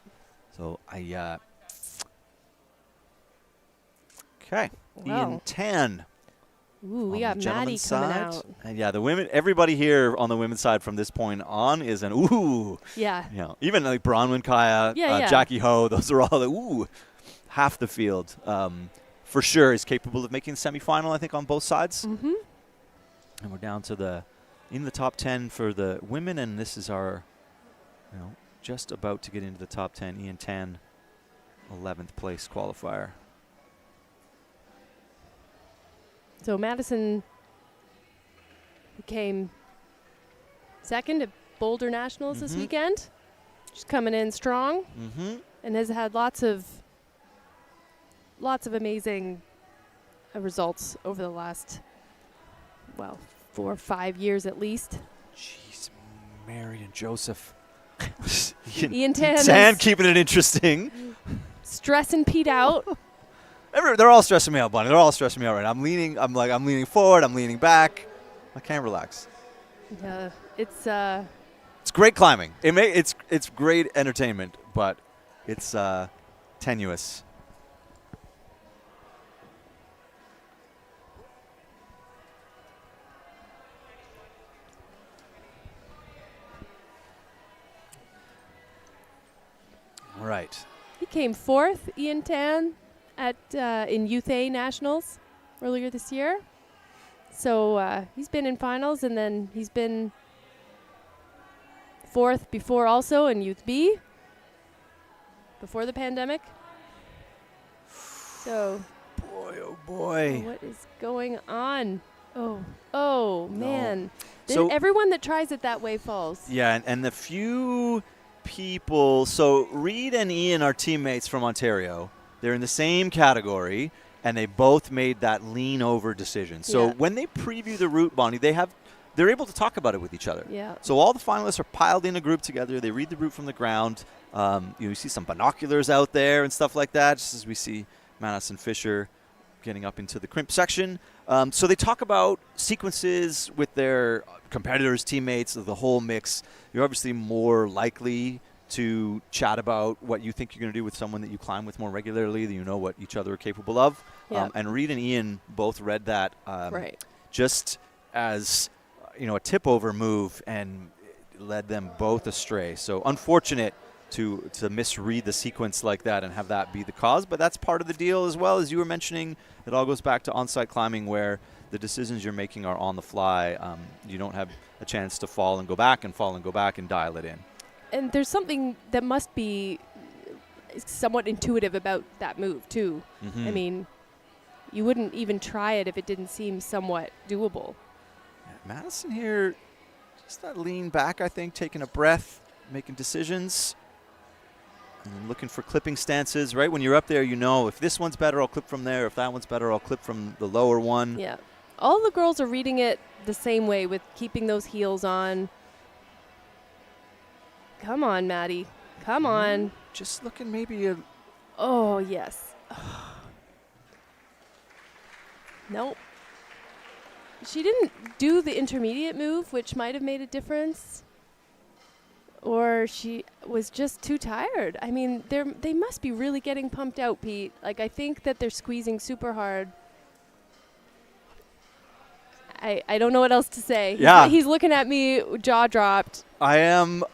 So okay. Wow. Ian 10. Ooh, we on got the Maddie gentlemen's coming side. out. And yeah, the women, everybody here on the women's side from this point on is an ooh. Yeah. You know, even like Bronwyn, Kaya, Yeah. Jackie Ho, those are all the ooh. Half the field, for sure, is capable of making the semifinal, I think, on both sides. Mm-hmm. And we're down to in the top 10 for the women, and this is our, just about to get into the top 10. Ian 10, 11th place qualifier. So Madison came second at Boulder Nationals this weekend. She's coming in strong and has had lots of amazing results over the last, 4 or 5 years at least. Jeez, Mary and Joseph. Ian Tan Tan keeping it interesting. Stressing Pete out. They're all stressing me out, Bonnie. They're all stressing me out right now. I'm leaning forward. I'm leaning back. I can't relax. Yeah, it's great climbing. It's great entertainment, but it's tenuous. All right. He came fourth, Ian Tan, at in Youth A Nationals earlier this year. So he's been in finals, and then he's been fourth before also in Youth B before the pandemic. So Boy, oh boy. what is going on? Oh man. So Everyone that tries it that way falls. Yeah, and the few people, so Reed and Ian are teammates from Ontario. They're in the same category, and they both made that lean over decision. So when they preview the route, Bonnie, they're able to talk about it with each other. Yeah. So all the finalists are piled in a group together. They read the route from the ground. You see some binoculars out there and stuff like that, just as we see Madison Fisher getting up into the crimp section. So they talk about sequences with their competitors, teammates, the whole mix. You're obviously more likely to chat about what you think you're going to do with someone that you climb with more regularly, that you know what each other are capable of. And Reed and Ian both read that just as a tip-over move, and it led them both astray. So unfortunate to misread the sequence like that and have that be the cause, but that's part of the deal as well. As you were mentioning, it all goes back to on-site climbing, where the decisions you're making are on the fly. You don't have a chance to fall and go back and dial it in. And there's something that must be somewhat intuitive about that move too. I mean, you wouldn't even try it if it didn't seem somewhat doable. Yeah, Madison here, just that lean back, I think, taking a breath, making decisions. And looking for clipping stances, right? When you're up there, if this one's better, I'll clip from there. If that one's better, I'll clip from the lower one. Yeah. All the girls are reading it the same way, with keeping those heels on. Come on, Maddie. Come on. Just looking maybe a... Oh, yes. Nope. She didn't do the intermediate move, which might have made a difference. Or she was just too tired. I mean, they must be really getting pumped out, Pete. Like, I think that they're squeezing super hard. I don't know what else to say. Yeah. He's looking at me, jaw dropped. I am...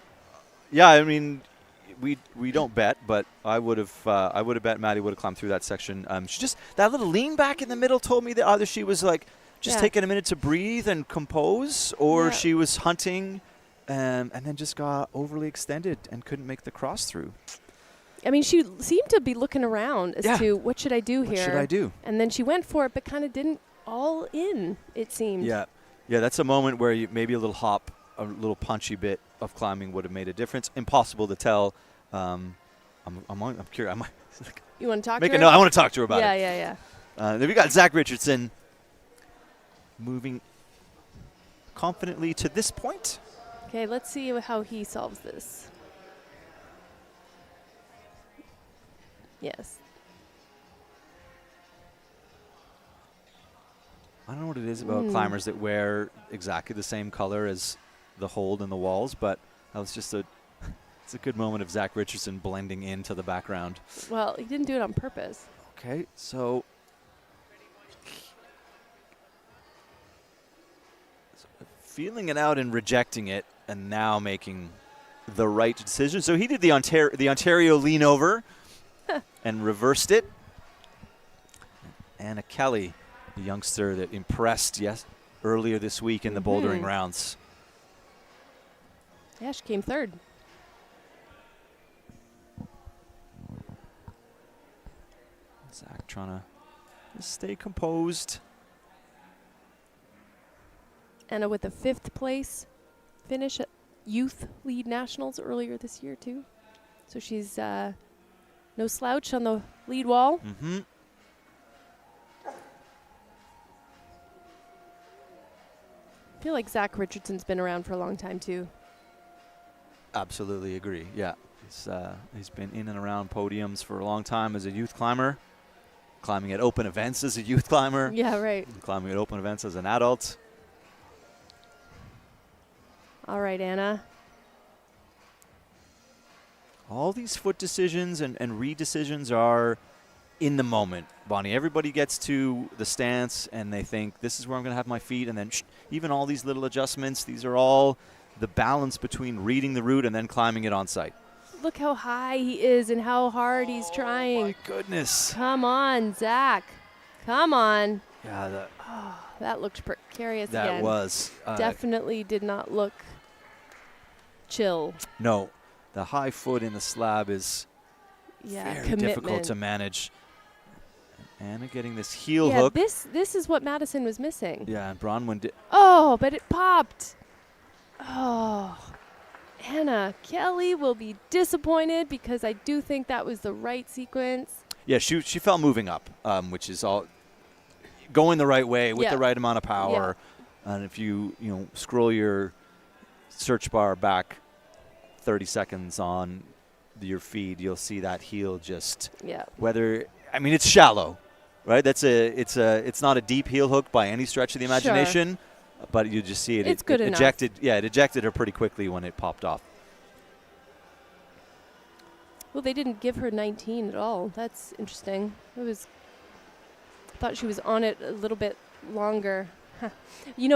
Yeah, I mean, we don't bet, but I would have bet Maddie would have climbed through that section. She just... That little lean back in the middle told me that either she was, just taking a minute to breathe and compose, or she was hunting... and then just got overly extended and couldn't make the cross through. I mean, she seemed to be looking around as to what should I do here? What should I do? And then she went for it, but kind of didn't all in, it seemed. Yeah, that's a moment where maybe a little hop, a little punchy bit of climbing would have made a difference. Impossible to tell. I'm curious. You want to talk Make to a her? note. I want to talk to her about it. Yeah. Then we got Zach Richardson moving confidently to this point. Okay, let's see how he solves this. Yes. I don't know what it is about climbers that wear exactly the same color as the hold and the walls, but that was just it's a good moment of Zach Richardson blending into the background. Well, he didn't do it on purpose. Okay, so feeling it out and rejecting it, and now making the right decision. So he did the Ontario lean over and reversed it. Anna Kelly, the youngster that impressed earlier this week in the bouldering rounds. Yeah, she came third. Zach trying to stay composed. Anna with a 5th place finish at Youth Lead Nationals earlier this year, too. So she's no slouch on the lead wall. Mm-hmm. I feel like Zach Richardson's been around for a long time, too. Absolutely agree, yeah. He's been in and around podiums for a long time as a youth climber, climbing at open events as a youth climber. Yeah, right. Climbing at open events as an adult. All right, Anna. All these foot decisions and re-decisions are in the moment, Bonnie. Everybody gets to the stance and they think, this is where I'm going to have my feet, and then even all these little adjustments, these are all the balance between reading the route and then climbing it on site. Look how high he is and how hard he's trying. Oh, my goodness. Come on, Zach. Come on. Yeah, That looked precarious that again. was. Definitely did not look chill. No. The high foot in the slab is very difficult to manage. Anna getting this heel hook. This is what Madison was missing. Yeah, and Bronwyn did. Oh, but it popped. Oh, Anna Kelly will be disappointed because I do think that was the right sequence. Yeah, she felt moving up, which is all going the right way with the right amount of power. Yeah. And if you scroll your search bar back 30 seconds on your feed, you'll see that heel just it's shallow, right? It's not a deep heel hook by any stretch of the imagination, but you just see it. It's good enough. Ejected, it ejected her pretty quickly when it popped off. Well, they didn't give her 19 at all. That's interesting. I thought she was on it a little bit longer.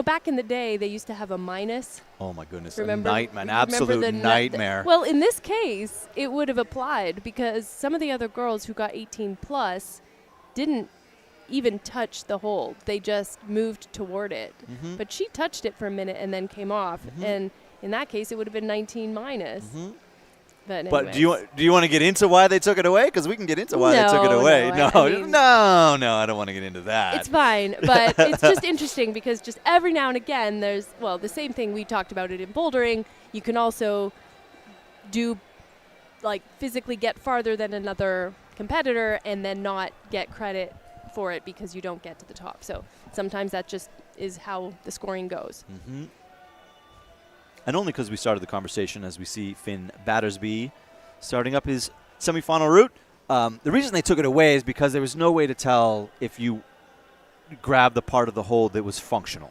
Back in the day, they used to have a minus. Oh, my goodness. Remember? An absolute nightmare. Well, in this case, it would have applied because some of the other girls who got 18 plus didn't even touch the hold. They just moved toward it. Mm-hmm. But she touched it for a minute and then came off. Mm-hmm. And in that case, it would have been 19 minus. Mm-hmm. But do you want to get into why they took it away? Because we can get into why they took it away. No, I don't want to get into that. It's fine, but it's just interesting because just every now and again there's, the same thing we talked about it in bouldering. You can also physically get farther than another competitor and then not get credit for it because you don't get to the top. So sometimes that just is how the scoring goes. Mm-hmm. And only because we started the conversation as we see Finn Battersby starting up his semifinal route. The reason they took it away is because there was no way to tell if you grabbed the part of the hold that was functional.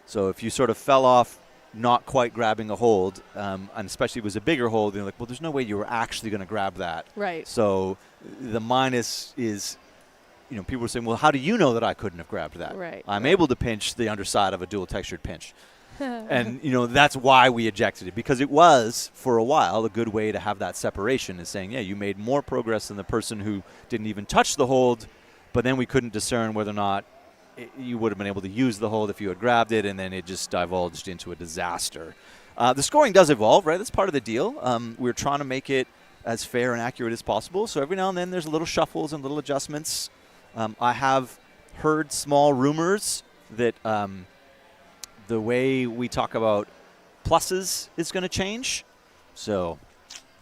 So if you sort of fell off not quite grabbing a hold, and especially if it was a bigger hold, you're like, well, there's no way you were actually going to grab that. Right. So the minus is, people were saying, well, how do you know that I couldn't have grabbed that? Right. I'm able to pinch the underside of a dual textured pinch. And, that's why we ejected it, because it was, for a while, a good way to have that separation, is saying, you made more progress than the person who didn't even touch the hold, but then we couldn't discern whether or not you would have been able to use the hold if you had grabbed it, and then it just divulged into a disaster. The scoring does evolve, right? That's part of the deal. We're trying to make it as fair and accurate as possible, so every now and then there's little shuffles and little adjustments. I have heard small rumors that the way we talk about pluses is going to change. So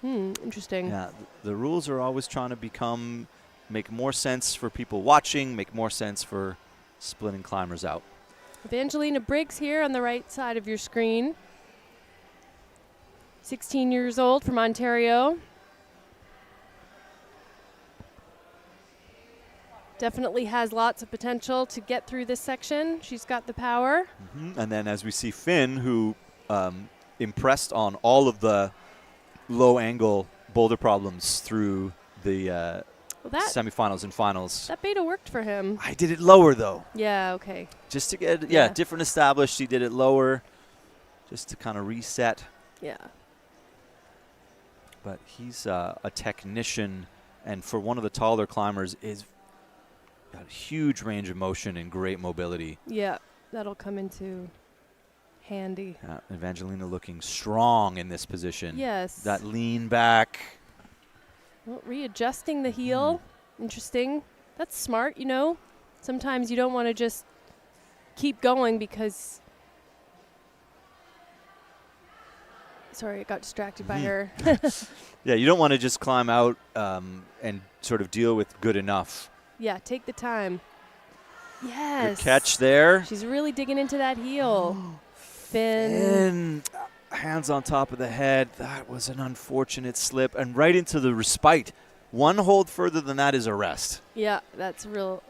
Interesting. Yeah, the rules are always trying to make more sense for people watching, make more sense for splitting climbers out. Evangelina Briggs here on the right side of your screen. 16 years old from Ontario. Definitely has lots of potential to get through this section. She's got the power. And then as we see Finn, who impressed on all of the low-angle boulder problems through the semifinals and finals. That beta worked for him. I did it lower, though. Yeah, okay. Just to get, different established. He did it lower just to kind of reset. Yeah. But he's a technician, and for one of the taller climbers, is got a huge range of motion and great mobility. Yeah, that'll come into handy. Evangelina looking strong in this position. Yes. That lean back. Well, readjusting the heel. Interesting. That's smart, you know. Sometimes you don't want to just keep going because... Sorry, I got distracted by her. Yeah, you don't want to just climb out and sort of deal with good enough. Yeah, take the time. Yes. Good catch there. She's really digging into that heel. Finn. Hands on top of the head. That was an unfortunate slip. And right into the respite. One hold further than that is a rest. Yeah, that's a real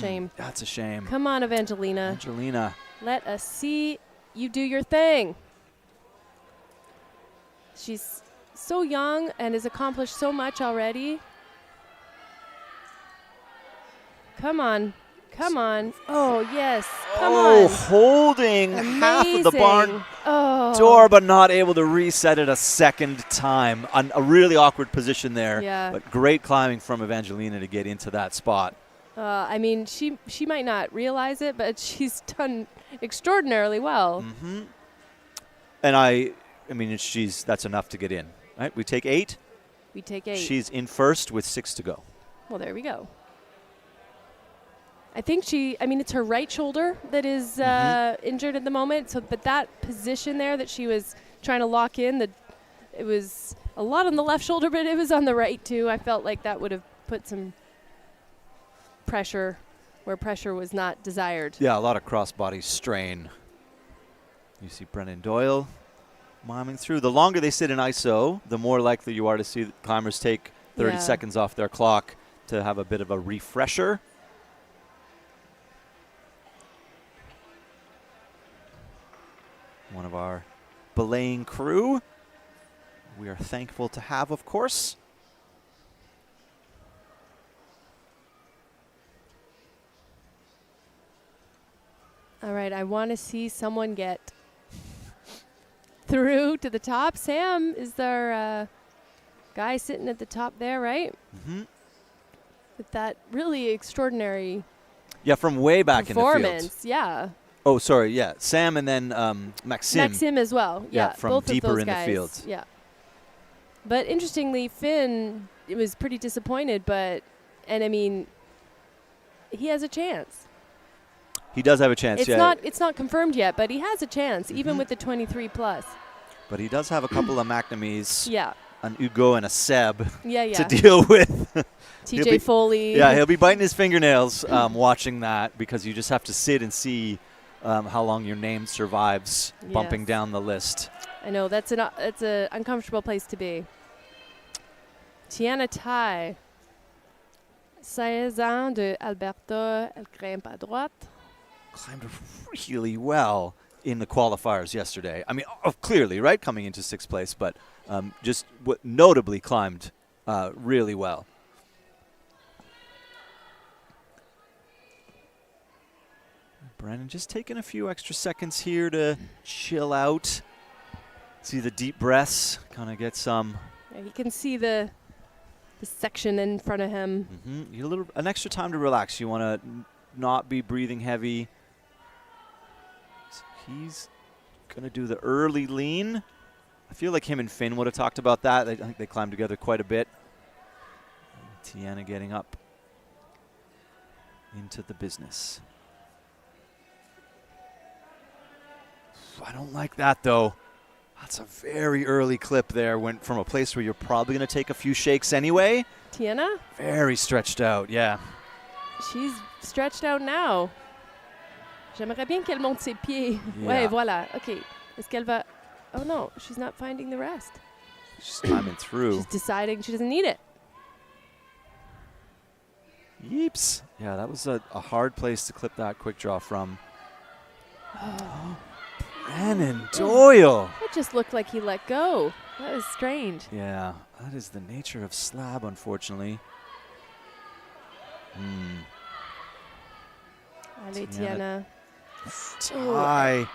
shame. That's a shame. Come on, Evangelina. Evangelina. Let us see you do your thing. She's so young and has accomplished so much already. Come on. Come on. Oh, yes. Come on. Holding half of the barn door, but not able to reset it a second time. A really awkward position there. Yeah. But great climbing from Evangelina to get into that spot. I mean, she might not realize it, but she's done extraordinarily well. And I mean, that's enough to get in. Right? We take 8. We take 8. She's in first with 6 to go. Well, there we go. I think it's her right shoulder that is injured at the moment. So, but that position there that she was trying to lock in, it was a lot on the left shoulder, but it was on the right too. I felt like that would have put some pressure where pressure was not desired. Yeah, a lot of cross-body strain. You see Brennan Doyle miming through. The longer they sit in ISO, the more likely you are to see climbers take 30 seconds off their clock to have a bit of a refresher. One of our belaying crew we are thankful to have, of course. All right, I want to see someone get through to the top. Sam is their guy sitting at the top there, right? With that really extraordinary from way back in the field. Yeah. Oh, sorry, yeah. Sam and then Maxim. Maxim as well. Yeah, from both deeper of those in guys. the field. Yeah. But interestingly, Finn was pretty disappointed, and I mean, he has a chance. He does have a chance, It's not confirmed yet, but he has a chance, even with the 23 plus. But he does have a couple of McNamees. Yeah. An Hugo and a Seb to deal with. TJ Foley. Yeah, he'll be biting his fingernails watching that, because you just have to sit and see how long your name survives bumping down the list. I know, that's an uncomfortable place to be. Tiana Tai. 16 ans de Alberta, elle grimpe à droite. Climbed really well in the qualifiers yesterday. I mean, clearly, right, coming into 6th place, but just notably climbed really well. Brennan just taking a few extra seconds here to chill out. See the deep breaths, kind of get some. Yeah, you can see the section in front of him. You need an extra time to relax. You want to not be breathing heavy. So he's going to do the early lean. I feel like him and Finn would have talked about that. I think they climbed together quite a bit. Tiana getting up into the business. I don't like that, though. That's a very early clip there. Went from a place where you're probably going to take a few shakes anyway. Tiana? Very stretched out, yeah. She's stretched out now. J'aimerais bien qu'elle monte ses pieds. Yeah. Ouais, voilà. OK. Est-ce qu'elle va... Oh, no. She's not finding the rest. She's climbing through. She's deciding she doesn't need it. Yeeps. Yeah, that was a hard place to clip that quick draw from. Oh. Brennan Doyle. That just looked like he let go. That was strange. Yeah, that is the nature of Slab, unfortunately. Allez, Tiana. Tie.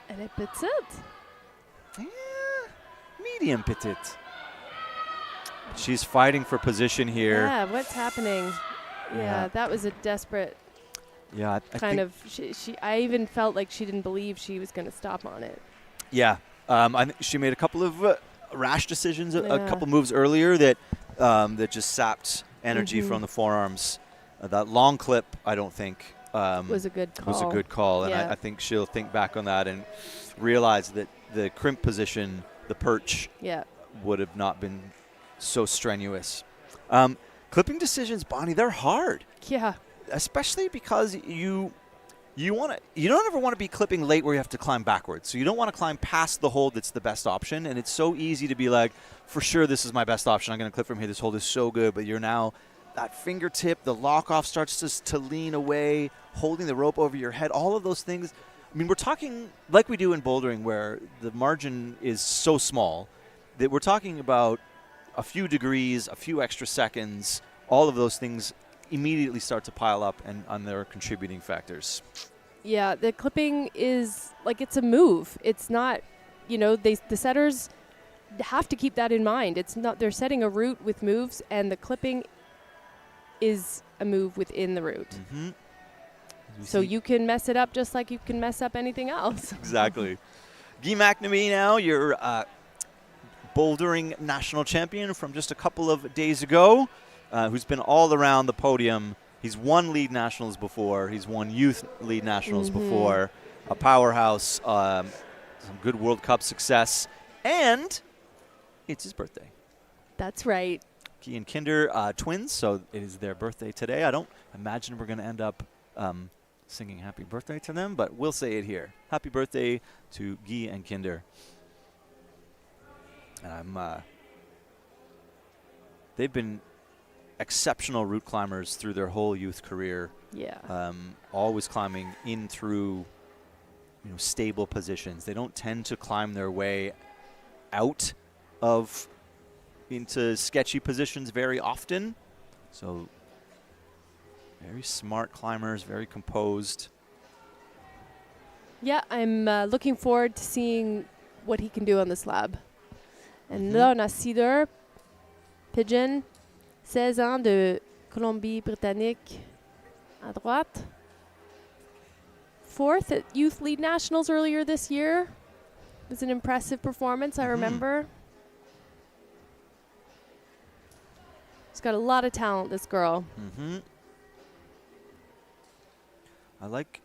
Elle est petite. Yeah, medium petite. She's fighting for position here. Yeah, what's happening? Yeah, that was a desperate I kind of. I even felt like she didn't believe she was going to stop on it. Yeah, I think she made a couple of rash decisions, a couple moves earlier that just sapped energy from the forearms. That long clip, I don't think was a good call. And I think she'll think back on that and realize that the crimp position, the perch, would have not been so strenuous. Clipping decisions, Bonnie, they're hard. Yeah. Especially because you don't ever want to be clipping late where you have to climb backwards. So you don't want to climb past the hold that's the best option. And it's so easy to be like, for sure this is my best option. I'm going to clip from here. This hold is so good. But you're now that fingertip, the lock off starts to lean away, holding the rope over your head, all of those things. I mean, we're talking like we do in bouldering where the margin is so small that we're talking about a few degrees, a few extra seconds, all of those things immediately start to pile up and they're contributing factors. Yeah, the clipping is like it's a move. It's not, the setters have to keep that in mind. It's not, they're setting a route with moves and the clipping is a move within the route. Mm-hmm. So you can mess it up just like you can mess up anything else. Exactly. Guy McNamee now, your bouldering national champion from just a couple of days ago, who's been all around the podium. He's won lead nationals before. He's won youth lead nationals before. A powerhouse, some good World Cup success. And it's his birthday. That's right. Guy and Kinder, twins, so it is their birthday today. I don't imagine we're going to end up singing happy birthday to them, but we'll say it here. Happy birthday to Guy and Kinder. And they've been exceptional route climbers through their whole youth career. Yeah. Always climbing in through stable positions. They don't tend to climb their way out of into sketchy positions very often. So very smart climbers, very composed. Yeah, I'm looking forward to seeing what he can do on the slab. And là, on a Cedar, Pigeon, 16 ans de Colombie-Britannique à droite. 4th at Youth League Nationals earlier this year. It was an impressive performance, I remember. She's got a lot of talent, this girl. I like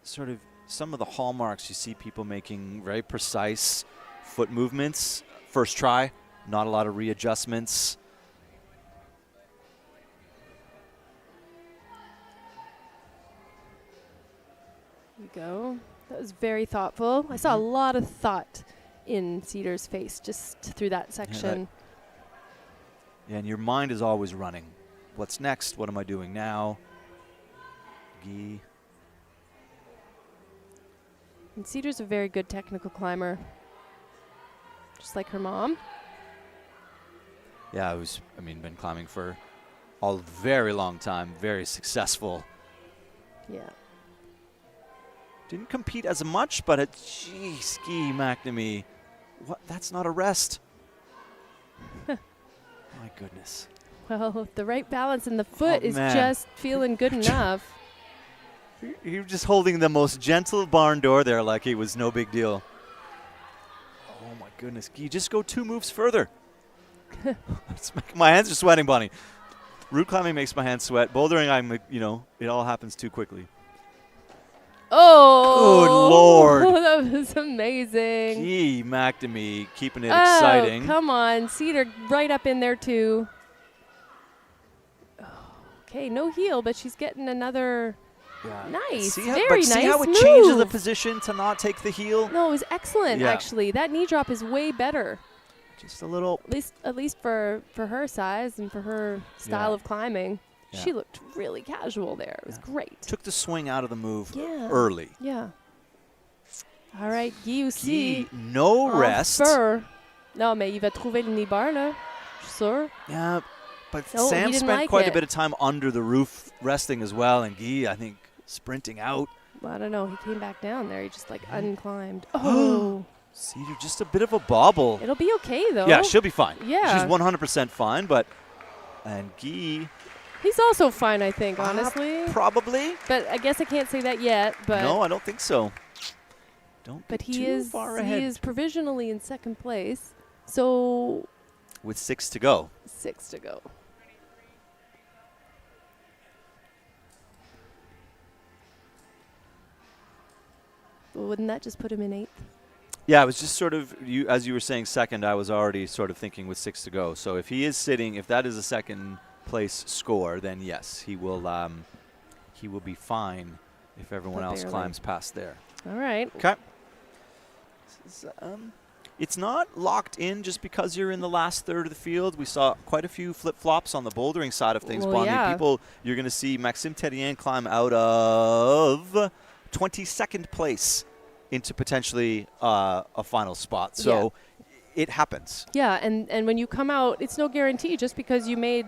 sort of some of the hallmarks you see people making, very precise foot movements. First try, not a lot of readjustments. There you go. That was very thoughtful. I saw a lot of thought in Cedar's face just through that section. Yeah, and your mind is always running. What's next? What am I doing now? Guy. And Cedar's a very good technical climber. Just like her mom. Yeah, been climbing for a very long time, very successful. Yeah. Didn't compete as much, but geez, Guy McNamee, what? That's not a rest. My goodness. Well, the right balance in the foot is just feeling good enough. He was just holding the most gentle barn door there like it was no big deal. Oh, my goodness. Guy, just go 2 moves further. My hands are sweating, Bonnie. Route climbing makes my hands sweat. Bouldering, it all happens too quickly. Oh. Good Lord. That was amazing. Gee, McNamee keeping it exciting. Come on. Cedar right up in there, too. Okay, no heel, but she's getting another nice, very nice See how it move. changes the position to not take the heel? No, it was excellent, actually. That knee drop is way better. Just a little. At least for her size and for her style of climbing. Yeah. She looked really casual there. It was great. Took the swing out of the move early. Yeah. All right, Guy aussi. Guy, no rest. Non, mais il va trouver le knee bar, là. Je suis sûre. Yeah, but Sam spent quite a bit of time under the roof resting as well, and Guy, I think, sprinting out. Well, I don't know. He came back down there. He just, like, unclimbed. Oh. Cedar, just a bit of a bobble. It'll be okay, though. Yeah, she'll be fine. Yeah. She's 100% fine, but... And Guy... He's also fine, I think, honestly. Probably. But I guess I can't say that yet. But no, I don't think so. Don't be too far ahead. He is provisionally in second place. So... With 6 to go. 6 to go. Well, wouldn't that just put him in 8th? Yeah, it was just sort of, as you were saying second, I was already sort of thinking with 6 to go. So if he is sitting, if that is a second place score, then yes, he will be fine if everyone else climbs past there. All right. Okay. It's not locked in just because you're in the last third of the field. We saw quite a few flip-flops on the bouldering side of things, Bonnie. Yeah. You're going to see Maxime Terrien climb out of 22nd place into potentially a final spot. So it happens. Yeah, and when you come out, it's no guarantee just because you made,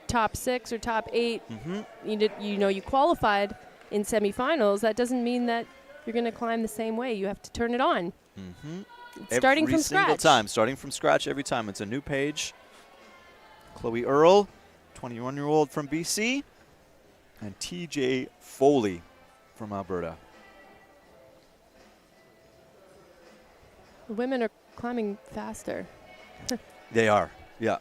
top 6 or top 8, you qualified in semifinals, that doesn't mean that you're going to climb the same way. You have to turn it on. Starting from scratch. Every single time. Starting from scratch every time. It's a new page. Chloe Earl, 21-year-old from BC, and TJ Foley from Alberta. The women are climbing faster. They are, yeah.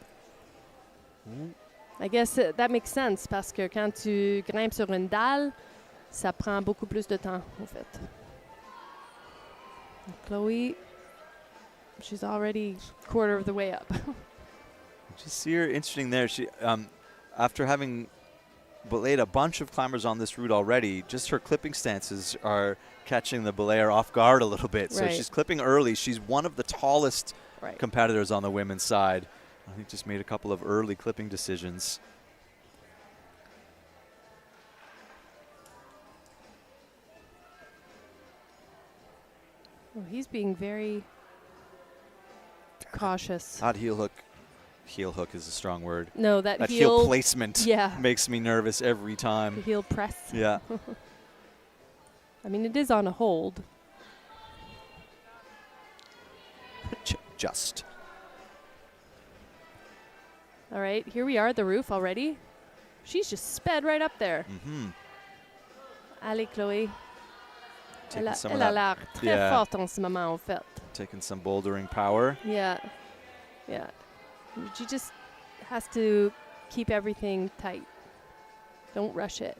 I guess that makes sense parce que quand tu grimpes sur une dalle, ça prend beaucoup plus de temps, en fait. Chloe, she's already quarter of the way up. Just see her interesting there. She, after having belayed a bunch of climbers on this route already, just her clipping stances are catching the belayer off guard a little bit. So she's clipping early. She's one of the tallest competitors on the women's side. I think just made a couple of early clipping decisions. Oh, he's being very cautious. Not heel hook. Heel hook is a strong word. No, that heel placement makes me nervous every time. The heel press. Yeah. I mean, it is on a hold. Just. All right, here we are at the roof already. She's just sped right up there. Allez, Chloé. Elle a l'air très forte en ce moment, en fait. Taking some bouldering power. Yeah. Yeah. She just has to keep everything tight. Don't rush it.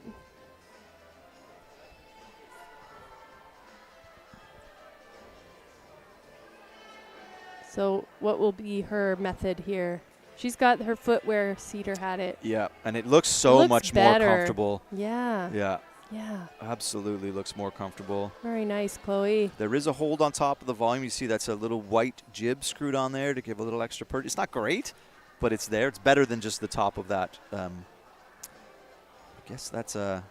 So what will be her method here? She's got her foot where Cedar had it. Yeah, and it looks so much more comfortable. Yeah. Yeah. Yeah. Absolutely looks more comfortable. Very nice, Chloe. There is a hold on top of the volume. You see that's a little white jib screwed on there to give a little extra purge. It's not great, but it's there. It's better than just the top of that. I guess that's a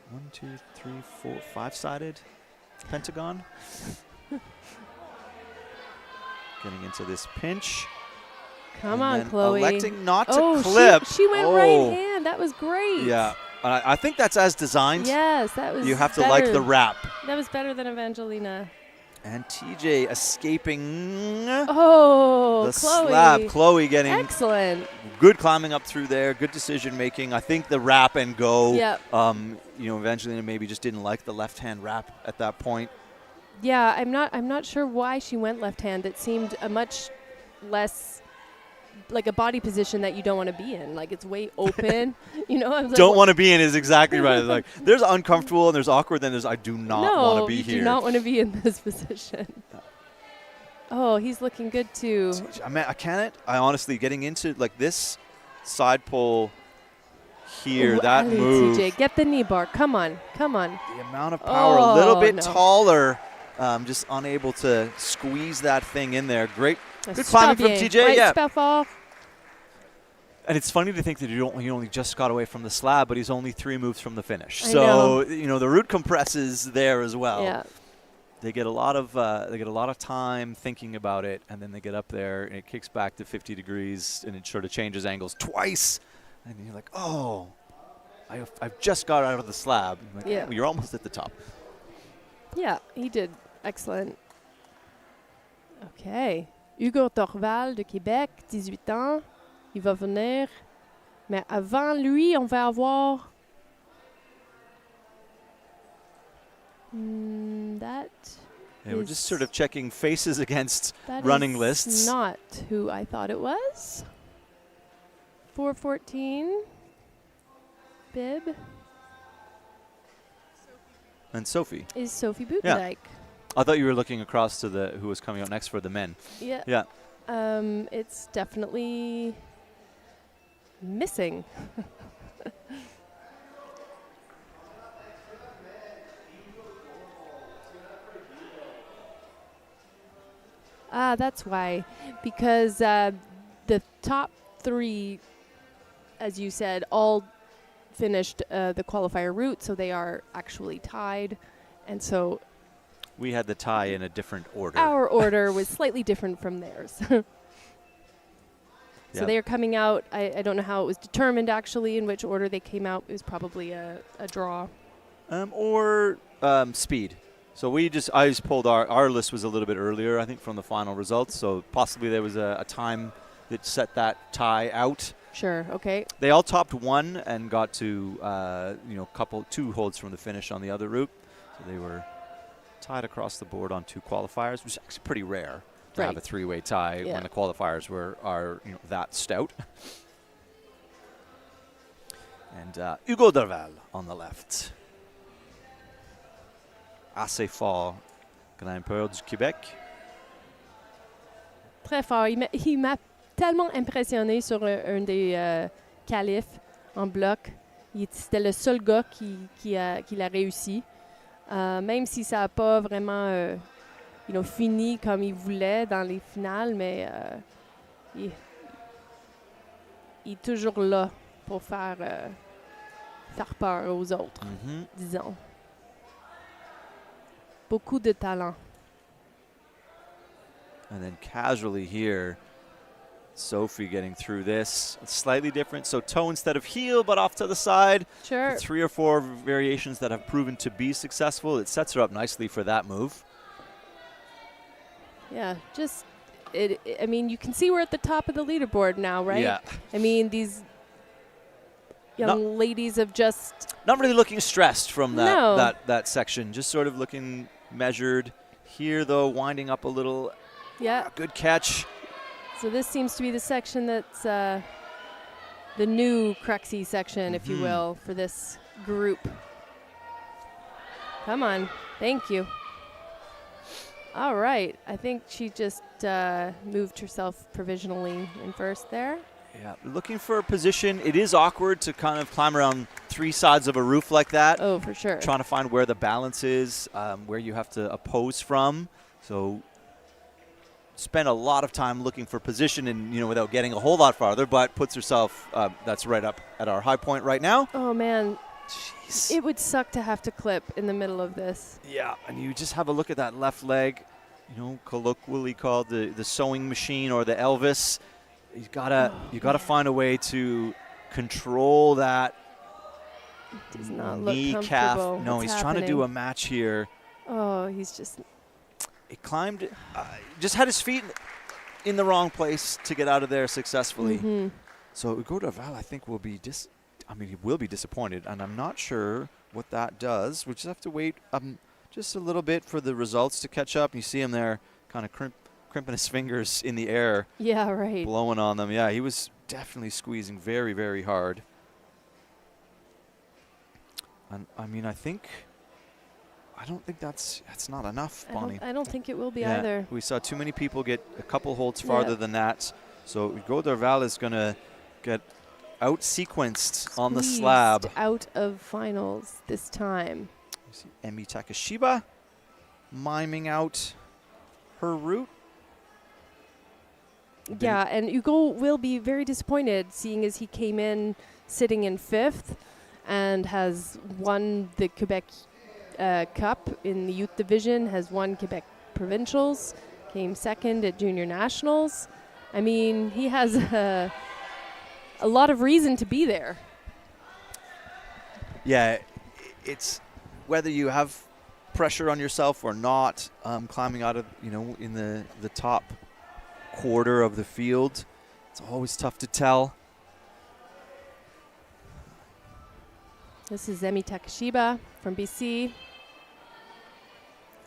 1, 2, 3, 4, 5-sided pentagon. Getting into this pinch. Come on, Chloe. Electing not to clip. She went right hand. That was great. Yeah. I think that's as designed. Yes, that was You have to like the wrap. That was better than Evangelina. And TJ escaping the Chloe. Slab. Chloe getting excellent. Good climbing up through there. Good decision making. I think the wrap and go. Yep. Evangelina maybe just didn't like the left hand wrap at that point. Yeah, I'm not sure why she went left hand. It seemed a much less like a body position that you don't want to be in. Like it's way open. You know, I was like, don't want to be in is exactly right. Like there's uncomfortable and there's awkward, then there's I do not want to be here. No, you do not want to be in this position. Oh, he's looking good too. I honestly, getting into like this side pull here, Ooh, that allez, move. TJ, get the knee bar. Come on, come on. The amount of power, a little bit taller, just unable to squeeze that thing in there. Great, good climbing from TJ. Right, yeah. And it's funny to think that he only just got away from the slab, but he's only 3 moves from the finish. So the route compresses there as well. Yeah. They get a lot of time thinking about it, and then they get up there, and it kicks back to 50 degrees, and it sort of changes angles twice. And you're like, oh, I've just got out of the slab. Like, yeah. Well, you're almost at the top. Yeah, he did excellent. Okay. Hugo Torval de Québec, 18 ans. Il va venir. Mais avant lui, on va avoir... that we're just sort of checking faces against running lists. Not who I thought it was. 414 bib. And Sophie. Is Sophie Bootendijk. Yeah. I thought you were looking across to who was coming out next for the men. Yeah. Yeah. It's definitely missing. That's why. Because the top 3, as you said, all finished the qualifier route, so they are actually tied. And so we had the tie in a different order. Our order was slightly different from theirs. So they are coming out. I don't know how it was determined actually in which order they came out. It was probably a draw. Or speed. So I just pulled our list was a little bit earlier, I think, from the final results. So possibly there was a time that set that tie out. Sure. Okay. They all topped 1 and got to 2 holds from the finish on the other route. So they were tied across the board on 2 qualifiers, which is actually pretty rare to have a 3-way tie when the qualifiers are that stout. And Hugo Dorval on the left. Assez fort, grimpeur du Québec. Très fort. Il m'a tellement impressionné sur un des qualifs en bloc. C'était le seul gars qui l'a réussi. Même si ça n'a pas vraiment fini comme il voulait dans les finales, mais il est toujours là pour faire peur aux autres, disons. Beaucoup de talent. And then casually here, Sophie getting through this. It's slightly different. So toe instead of heel, but off to the side. Sure. 3 or 4 variations that have proven to be successful. It sets her up nicely for that move. Yeah, I mean, you can see we're at the top of the leaderboard now, right? Yeah. I mean, these young ladies have just... Not really looking stressed from that section. Just sort of looking measured. Here, though, winding up a little. Yeah. Good catch. So this seems to be the section that's the new cruxy section, if you will, for this group. Come on. Thank you. All right. I think she just moved herself provisionally in first there. Yeah, looking for a position. It is awkward to kind of climb around 3 sides of a roof like that. Oh, for sure. Trying to find where the balance is, where you have to oppose from. So spend a lot of time looking for position and, without getting a whole lot farther, but puts herself, that's right up at our high point right now. Oh, man. Jeez. It would suck to have to clip in the middle of this. Yeah, and you just have a look at that left leg, colloquially called the sewing machine or the Elvis. You gotta find a way to control that does not look kneecap. No, What's he's happening? trying to do a match here. Oh, he's just... He climbed, just had his feet in the wrong place to get out of there successfully. So Hugo Dorval, I think, will be he will be disappointed, and I'm not sure what that does. We just have to wait just a little bit for the results to catch up. You see him there kind of crimping his fingers in the air. Yeah, right. Blowing on them. Yeah, he was definitely squeezing very, very hard. And I mean, I don't think that's not enough, Bonnie. I don't think it will be either. We saw too many people get a couple holds farther than that. So Godorval is going to get out-sequenced on the slab. Out of finals this time. You see Emi Takashiba miming out her route. Yeah, and Hugo will be very disappointed, seeing as he came in sitting in 5th and has won the Quebec Cup in the youth division, has won Quebec provincials, came 2nd at junior nationals. I mean, he has a lot of reason to be there. Yeah, it's whether you have pressure on yourself or not, climbing out of, in the top quarter of the field, it's always tough to tell. This is Emi Takashiba from BC.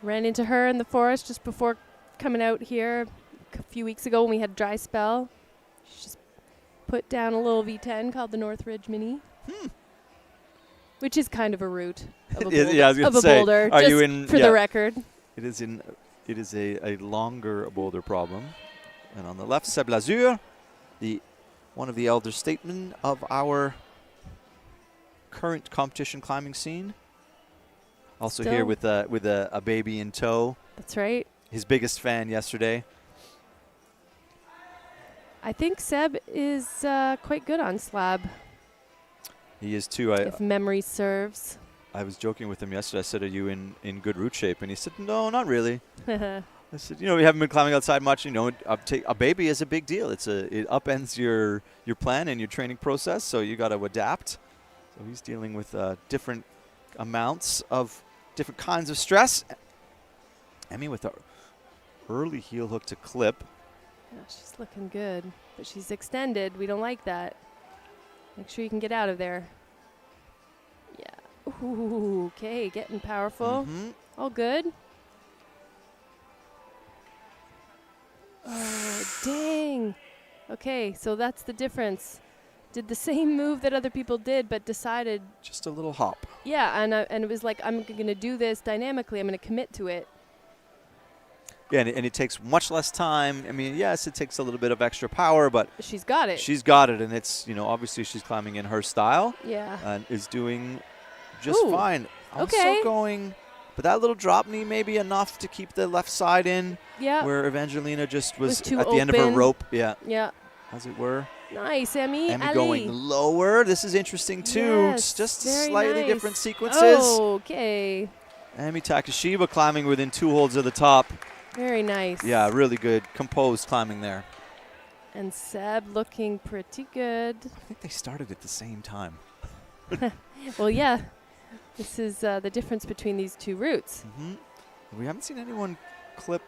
Ran into her in the forest just before coming out here a few weeks ago when we had a dry spell. She just put down a little V10 called the North Ridge Mini, which is kind of a route of a boulder. Yeah, I was going to say, boulder, are just you in for the record? It is a longer boulder problem. And on the left, Seb Lazure, one of the elder statesmen of our current competition climbing scene. Also here with a baby in tow. That's right. His biggest fan yesterday. I think Seb is quite good on slab. He is too. If memory serves. I was joking with him yesterday. I said, "Are you in good route shape?" And he said, "No, not really." I said, we haven't been climbing outside much. A baby is a big deal. It upends your plan and your training process, so you got to adapt. So he's dealing with different amounts of different kinds of stress. Emi with an early heel hook to clip. Yeah, she's looking good, but she's extended. We don't like that. Make sure you can get out of there. Yeah. Ooh, okay, getting powerful. All good. Oh, dang. Okay, so that's the difference. Did the same move that other people did, but decided... Just a little hop. Yeah, and it was like, I'm going to do this dynamically. I'm going to commit to it. Yeah, and it takes much less time. I mean, yes, it takes a little bit of extra power, but... She's got it. She's got it, and it's, obviously she's climbing in her style. Yeah. And is doing just fine. Also okay. going... But that little drop knee may be enough to keep the left side in. Yeah. Where Evangelina just was at open. the end of her rope. Yeah. Yeah. As it were. Nice, Emi. Emi going lower. This is interesting too. Yes, just very slightly nice. different sequences. Oh, okay. Emi Takashiba climbing within 2 holds of the top. Very nice. Yeah, really good. Composed climbing there. And Seb looking pretty good. I think they started at the same time. Well, yeah. This is the difference between these two routes. We haven't seen anyone clip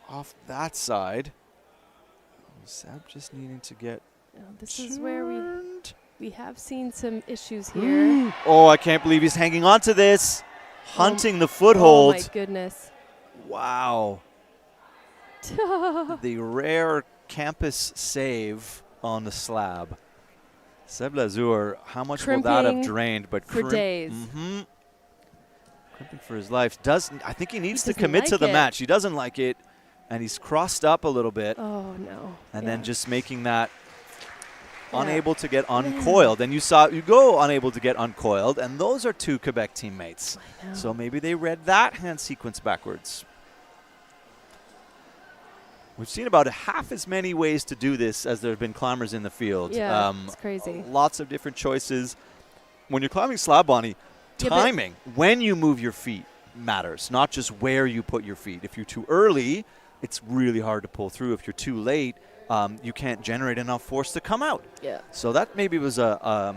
off that side. Seb just needing to get this is where we have seen some issues here. Oh, I can't believe he's hanging on to this. Hunting the foothold. Oh, my goodness. Wow. The rare campus save on the slab. Seb Lazure, how much will that have drained? But for days. Crimping for his life. I think he needs to commit to the match. He doesn't like it, and he's crossed up a little bit. Oh, no. And then just making that unable to get uncoiled. And you saw Hugo unable to get uncoiled, and those are 2 Quebec teammates. So maybe they read that hand sequence backwards. We've seen about half as many ways to do this as there have been climbers in the field. Yeah, it's crazy. Lots of different choices. When you're climbing slab, Bonnie, timing, when you move your feet matters, not just where you put your feet. If you're too early, it's really hard to pull through. If you're too late, you can't generate enough force to come out. Yeah. So that maybe was a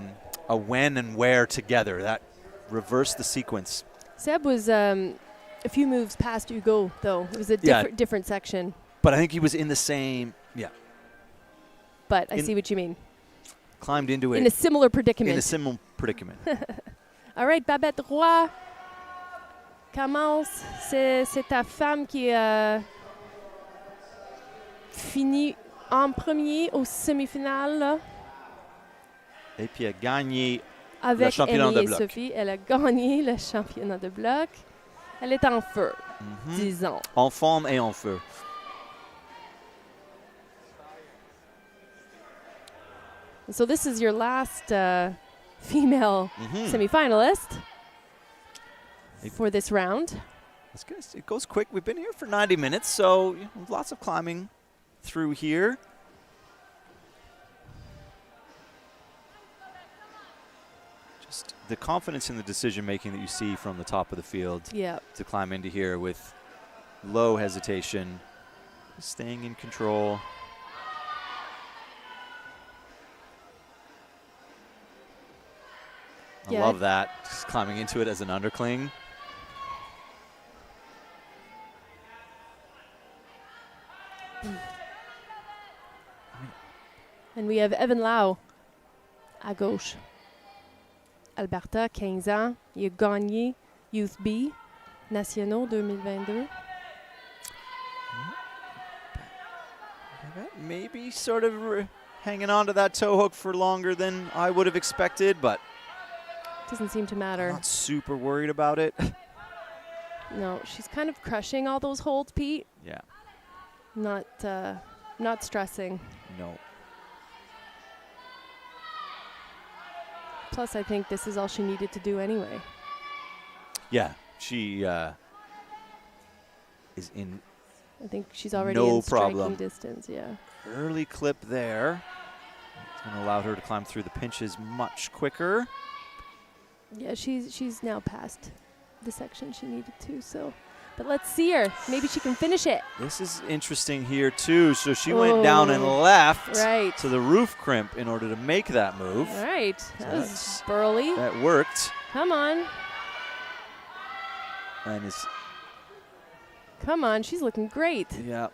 when and where together. That reversed the sequence. Seb was a few moves past Hugo, though. It was a different section. But I think he was in the same, But I see what you mean. Climbed into it. In a similar predicament. In a similar predicament. All right, Babette Roy commence. C'est ta femme qui fini en premier aux semi-finales là, Et puis a gagné le avec championnat Amy de et bloc. Sophie. Elle a gagné le championnat de bloc. Elle est en feu, disons. En forme et en feu. So this is your last female semi-finalist for this round. It goes quick. We've been here for 90 minutes, so lots of climbing through here. Just the confidence in the decision-making that you see from the top of the field to climb into here with low hesitation, staying in control. I love that, just climbing into it as an undercling. And we have Evan Lau à gauche. Alberta, 15 ans. Il a gagné Youth B, nationaux 2022. Maybe sort of hanging on to that toe hook for longer than I would have expected, but doesn't seem to matter. I'm not super worried about it. No, she's kind of crushing all those holds, Pete. Yeah. Not stressing. No. Plus, I think this is all she needed to do anyway. Yeah, she is in. I think she's already no in striking problem. distance. Yeah. Early clip there. It's going to allow her to climb through the pinches much quicker. Yeah, she's now past the section she needed to. So, but let's see her. Maybe she can finish it. This is interesting here too. So she went down and left to the roof crimp in order to make that move. Right. So that was burly. That worked. Come on. And is. Come on, she's looking great. Yeah.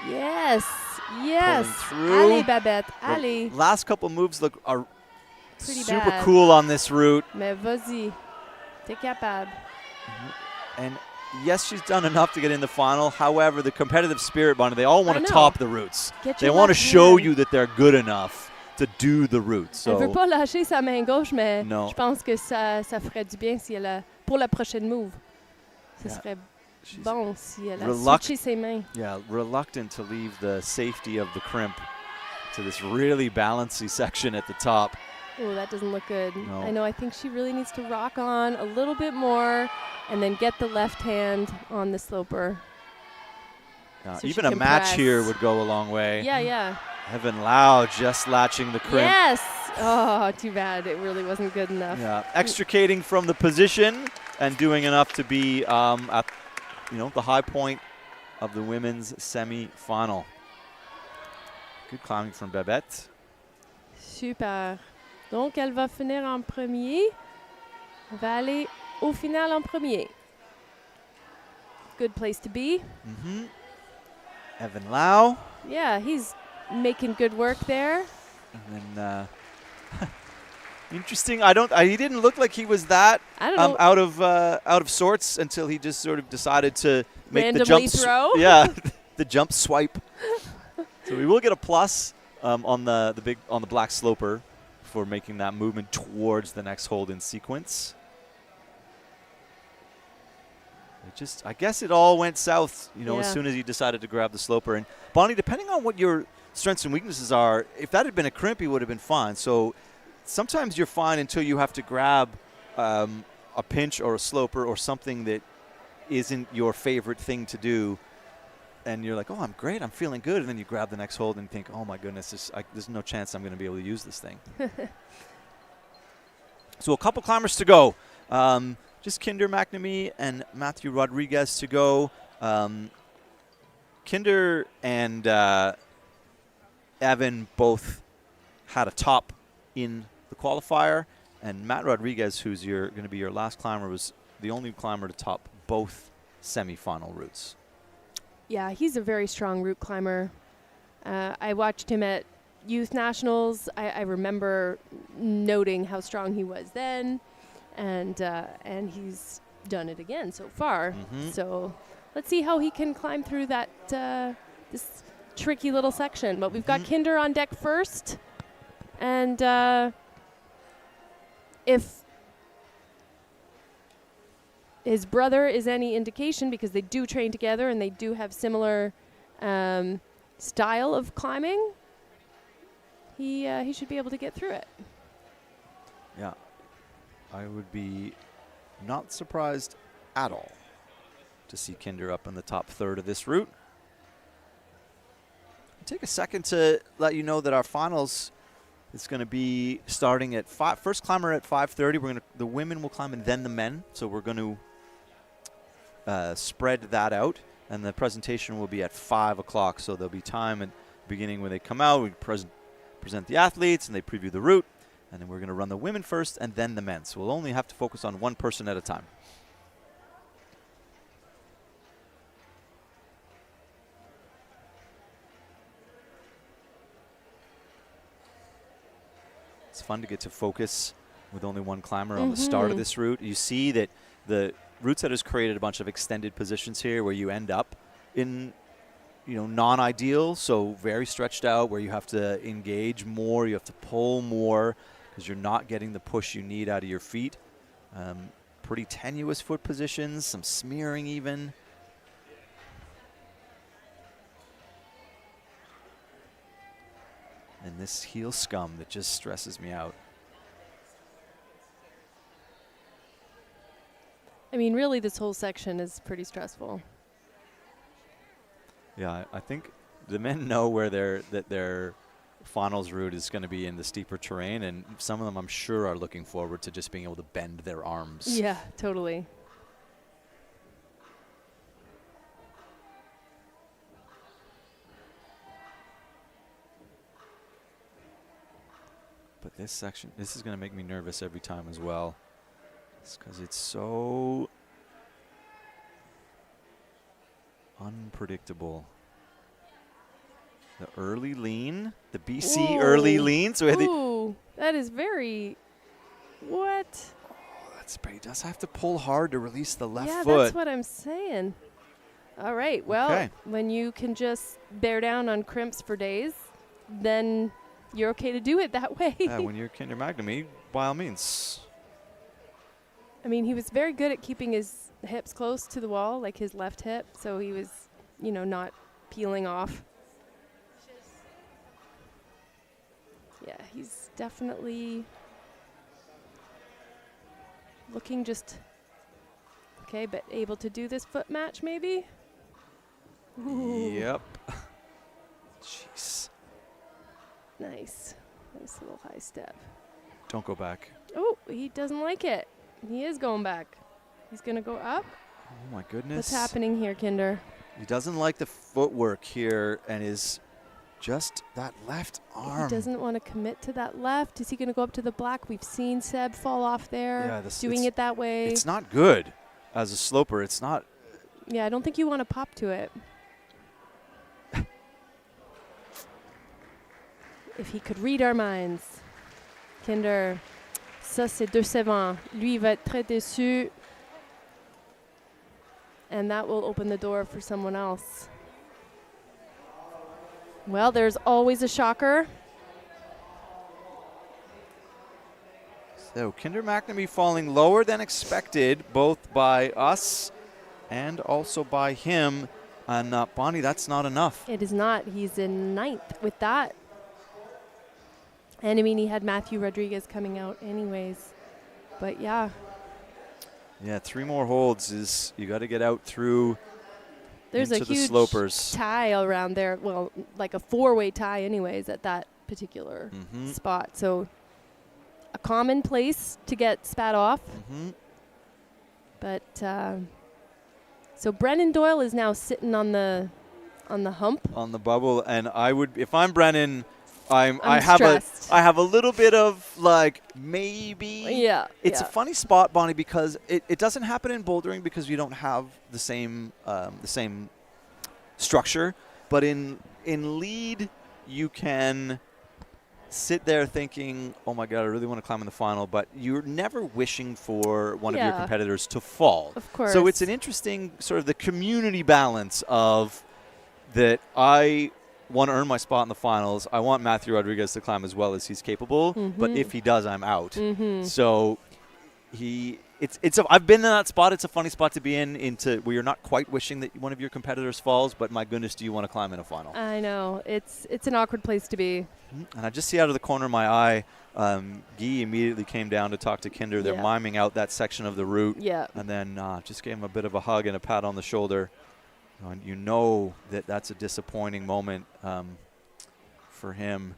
Yes. Yes. Through. Allez, Babette. Allez. The last couple moves are pretty super bad. cool on this route. Mais vas-y. T'es capable. And yes, she's done enough to get in the final. However, the competitive spirit, Bonnie, they all want to top the routes. They want to show you that they're good enough to do the routes. So elle veut pas lâcher sa main gauche, mais no. je pense que ça ferait du bien si elle pour la prochaine move. Ce serait bon si elle a switché ses mains. Yeah, reluctant to leave the safety of the crimp to this really balancy section at the top. Oh, that doesn't look good. No. I know. I think she really needs to rock on a little bit more and then get the left hand on the sloper. So even a match here would go a long way. Yeah, yeah. Evan Lau just latching the crimp. Yes. Oh, too bad. It really wasn't good enough. Yeah, extricating from the position and doing enough to be at the high point of the women's semi-final. Good climbing from Babette. Super. Donc, elle va finir en premier. Elle va aller au final en premier. Good place to be. Evan Lau. Yeah, he's making good work there. And then, interesting. He didn't look like he was that out of sorts until he just sort of decided to make randomly the jump. Throw. Yeah, the jump swipe. So we will get a plus on the black sloper for making that movement towards the next hold in sequence. I guess it all went south, as soon as he decided to grab the sloper. And Bonnie, depending on what your strengths and weaknesses are, if that had been a crimp, he would have been fine. So sometimes you're fine until you have to grab a pinch or a sloper or something that isn't your favorite thing to do. And you're like, oh, I'm great, I'm feeling good. And then you grab the next hold and think, oh, my goodness, there's no chance I'm going to be able to use this thing. So a couple climbers to go. Just Kinder McNamee and Matthew Rodriguez to go. Kinder and Evan both had a top in the qualifier, and Matt Rodriguez, who's going to be your last climber, was the only climber to top both semi-final routes. Yeah, he's a very strong route climber. I watched him at Youth Nationals. I remember noting how strong he was then. And he's done it again so far. So let's see how he can climb through that this tricky little section. But we've got Kinder on deck first. And if his brother is any indication, because they do train together and they do have similar style of climbing, he should be able to get through it. Yeah. I would be not surprised at all to see Kinder up in the top third of this route. Take a second to let you know that our finals is going to be starting at first climber at 5:30. The women will climb and then the men. So we're going to spread that out, and the presentation will be at 5 o'clock. So there'll be time at the beginning when they come out. We present the athletes and they preview the route, and then we're going to run the women first and then the men. So we'll only have to focus on one person at a time. It's fun to get to focus with only one climber on the start of this route. You see that the route setters created a bunch of extended positions here where you end up in, non-ideal, so very stretched out, where you have to engage more, you have to pull more because you're not getting the push you need out of your feet. Pretty tenuous foot positions, some smearing even. And this heel scum that just stresses me out. I mean, really, this whole section is pretty stressful. Yeah, I think the men know where their finals route is going to be in the steeper terrain, and some of them, I'm sure, are looking forward to just being able to bend their arms. Yeah, totally. But this section, this is going to make me nervous every time as well. It's because it's so unpredictable. The early lean, the BC Whoa. early lean. So Ooh, that is very, what? Oh, that's, but he does have to pull hard to release the left foot. Yeah, that's what I'm saying. All right, well, when you can just bear down on crimps for days, then you're okay to do it that way. Yeah, when you're Kinder Magnamy, by all means. I mean, he was very good at keeping his hips close to the wall, like his left hip, so he was, not peeling off. Yeah, he's definitely looking just okay, but able to do this foot match maybe? Ooh. Yep. Jeez. Nice. Nice little high step. Don't go back. Oh, he doesn't like it. He is going back. He's going to go up. Oh, my goodness. What's happening here, Kinder? He doesn't like the footwork here and is just that left arm. He doesn't want to commit to that left. Is he going to go up to the black? We've seen Seb fall off there, doing it that way. It's not good as a sloper. It's not. Yeah, I don't think you want to pop to it. If he could read our minds. Kinder, ça c'est décevant. Lui, il va être très déçu. And that will open the door for someone else. Well, there's always a shocker. So Kinder Magnamy falling lower than expected, both by us and also by him. And Bonnie, that's not enough. It is not. He's in ninth with that. And I mean, he had Matthew Rodriguez coming out anyways. But yeah. Yeah, 3 more holds is you got to get out through. There's a huge slopers. tie around there. Well, like a 4-way tie anyways at that particular spot. So a common place to get spat off. But so Brennan Doyle is now sitting on the hump. On the bubble. And I would, if I'm Brennan, I stressed. have a little bit of like maybe. Yeah. It's a funny spot, Bonnie, because it doesn't happen in bouldering because you don't have the same structure. But in lead, you can sit there thinking, oh my God, I really want to climb in the final, but you're never wishing for one of your competitors to fall. Of course. So it's an interesting sort of the community balance of that I want to earn my spot in the finals. I want Matthew Rodriguez to climb as well as he's capable. But if he does, I'm out. So I've been in that spot. It's a funny spot to be in where you're not quite wishing that one of your competitors falls, but my goodness, do you want to climb in a final? I know. It's an awkward place to be. And I just see out of the corner of my eye, Guy immediately came down to talk to Kinder. They're miming out that section of the route. Yeah. And then just gave him a bit of a hug and a pat on the shoulder. And you know that that's a disappointing moment for him.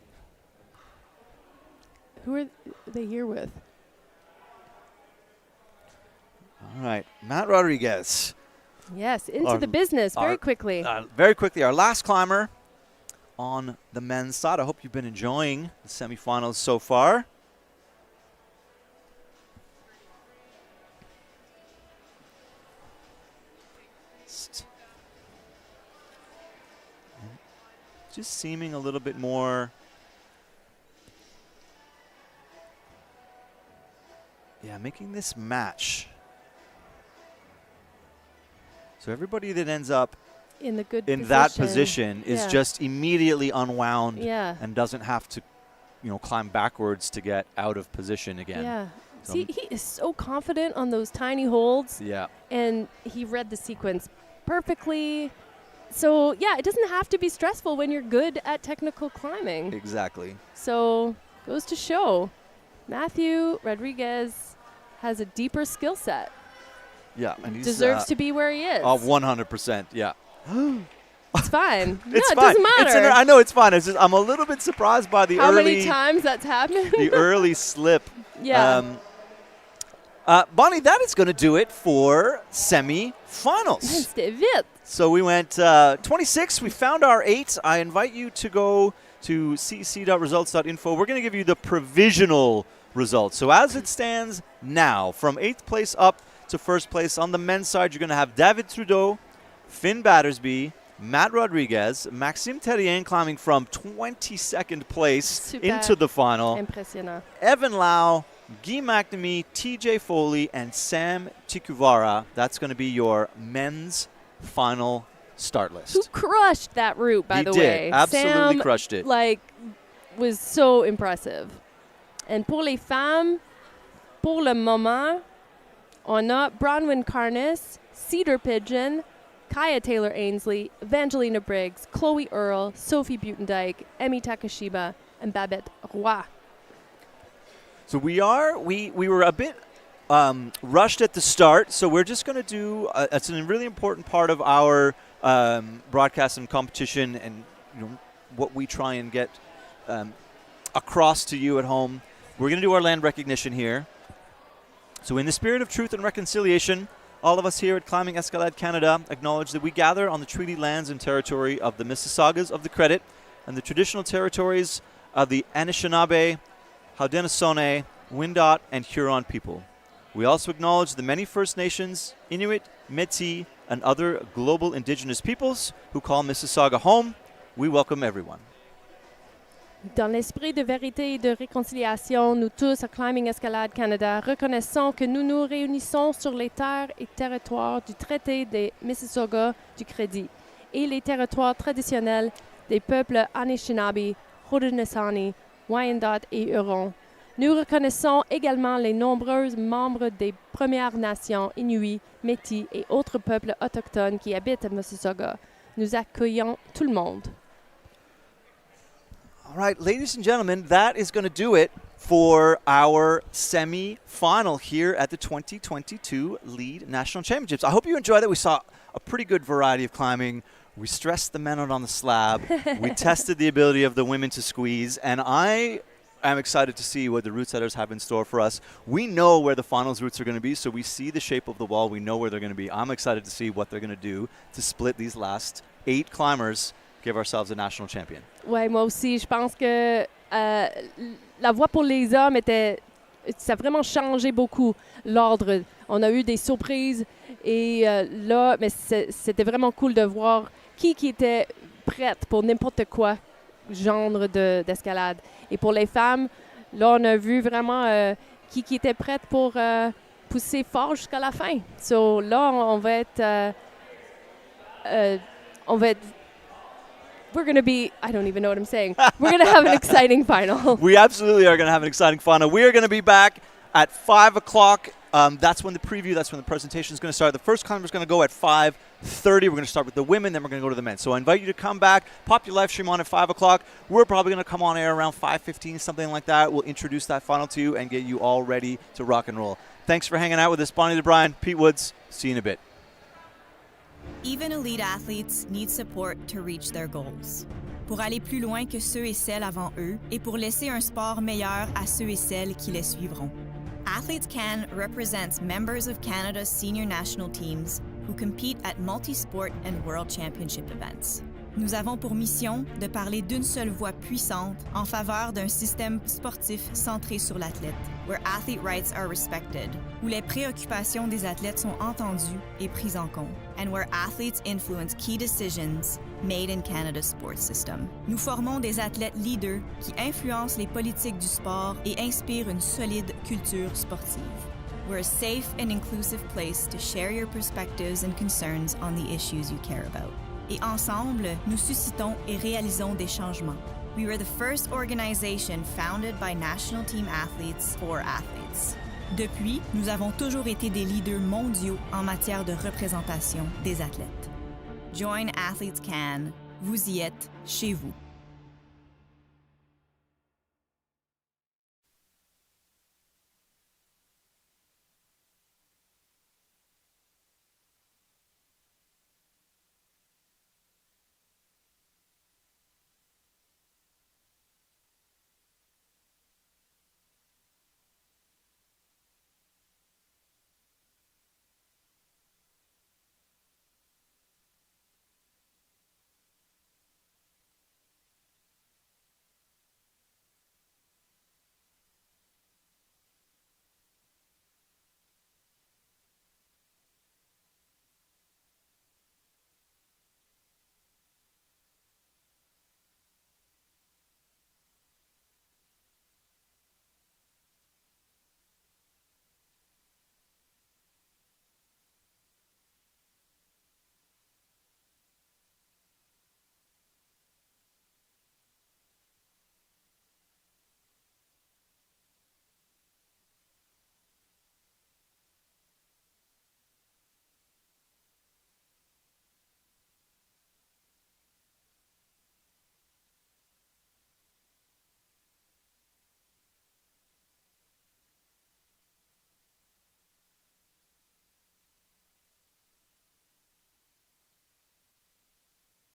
Who are they here with? All right, Matt Rodriguez. Yes, into the business very quickly. Very quickly, our last climber on the men's side. I hope you've been enjoying the semifinals so far. Just seeming a little bit more, making this match. So everybody that ends up in that position is just immediately unwound and doesn't have to, climb backwards to get out of position again. Yeah. See, he is so confident on those tiny holds. Yeah. And he read the sequence perfectly. So, it doesn't have to be stressful when you're good at technical climbing. Exactly. So, goes to show, Matthew Rodriguez has a deeper skill set. Yeah, and he deserves to be where he is. 100%, yeah. It's fine. It's it fine. Doesn't matter. I know it's fine. It's just, I'm a little bit surprised by the How many times that's happened? the early slip. Yeah. Bonnie, that is going to do it for semi-finals. So we went 26. We found our 8. I invite you to go to cec.results.info. We're going to give you the provisional results. So as it stands now, from 8th place up to 1st place, on the men's side, you're going to have David Trudeau, Finn Battersby, Matt Rodriguez, Maxime Terrien climbing from 22nd place into the final. Impressionnant. Evan Lau, Guy McNamee, TJ Foley, and Sam Tikuvara. That's going to be your men's final start list. Who crushed that route, by the way. He did. Absolutely Sam, crushed it. Was so impressive. And pour les femmes, pour le moment, on a Bronwyn Carnes, Cedar Pigeon, Kaya Taylor-Ainsley, Evangelina Briggs, Chloe Earle, Sophie Butendyke, Emmy Takashiba, and Babette Roy. So we were a bit rushed at the start, so we're just going to do it's a really important part of our broadcast and competition, and what we try and get across to you at home. We're going to do our land recognition here. So in the spirit of truth and reconciliation, all of us here at Climbing Escalade Canada acknowledge that we gather on the treaty lands and territory of the Mississaugas of the Credit and the traditional territories of the Anishinaabe, Haudenosaunee, Wendat, and Huron people. We also acknowledge the many First Nations, Inuit, Métis, and other global indigenous peoples who call Mississauga home. We welcome everyone. Dans l'esprit de vérité et de réconciliation, nous tous à Climbing Escalade Canada reconnaissons que nous nous réunissons sur les terres et territoires du traité des Mississauga du Crédit et les territoires traditionnels des peuples Anishinaabe, Haudenosaunee, Wyandot et Huron. Nous reconnaissons également les nombreux membres des Premières Nations, Inuits, Métis et autres peuples autochtones qui habitent à Mississauga. Nous accueillons tout le monde. All right, ladies and gentlemen, that is going to do it for our semi-final here at the 2022 Lead National Championships. I hope you enjoyed it. We saw a pretty good variety of climbing. We stressed the men out on the slab. We tested the ability of the women to squeeze, and I am excited to see what the route setters have in store for us. We know where the finals routes are going to be, so we see the shape of the wall. We know where they're going to be. I'm excited to see what they're going to do to split these last 8 climbers, give ourselves a national champion. Ouais, moi aussi, je pense que la voie pour les hommes ça a vraiment changé beaucoup l'ordre. On a eu des surprises et là, mais c'était vraiment cool de voir qui était prête pour n'importe quoi genre d'escalade. Et pour les femmes, là, on a vu vraiment qui était prête pour pousser fort jusqu'à la fin. So là, on va être we're going to be, I don't even know what I'm saying. We're going to have an exciting final. We absolutely are going to have an exciting final. We are going to be back at 5 o'clock. That's when the preview, that's when the presentation is going to start. The first contender is going to go at 5:30. We're going to start with the women, then we're going to go to the men. So I invite you to come back, pop your live stream on at 5 o'clock. We're probably going to come on air around 5:15, something like that. We'll introduce that final to you and get you all ready to rock and roll. Thanks for hanging out with us, Bonnie DeBryan, Pete Woods. See you in a bit. Even elite athletes need support to reach their goals. Pour aller plus loin que ceux et celles avant eux et pour laisser un sport meilleur à ceux et celles qui les suivront. Athletes Can represents members of Canada's senior national teams who compete at multi-sport and world championship events. Nous avons pour mission de parler d'une seule voix puissante en faveur d'un système sportif centré sur l'athlète, where athlete rights are respected, où les préoccupations des athlètes sont entendues et prises en compte, and where athletes influence key decisions made in Canada's sports system. Nous formons des athlètes leaders qui influencent les politiques du sport et inspirent une solide culture sportive. We're a safe and inclusive place to share your perspectives and concerns on the issues you care about. Et ensemble, nous suscitons et réalisons des changements. We were the first organization founded by national team athletes for athletes. Depuis, nous avons toujours été des leaders mondiaux en matière de représentation des athlètes. Join Athletes Can. Vous y êtes chez vous.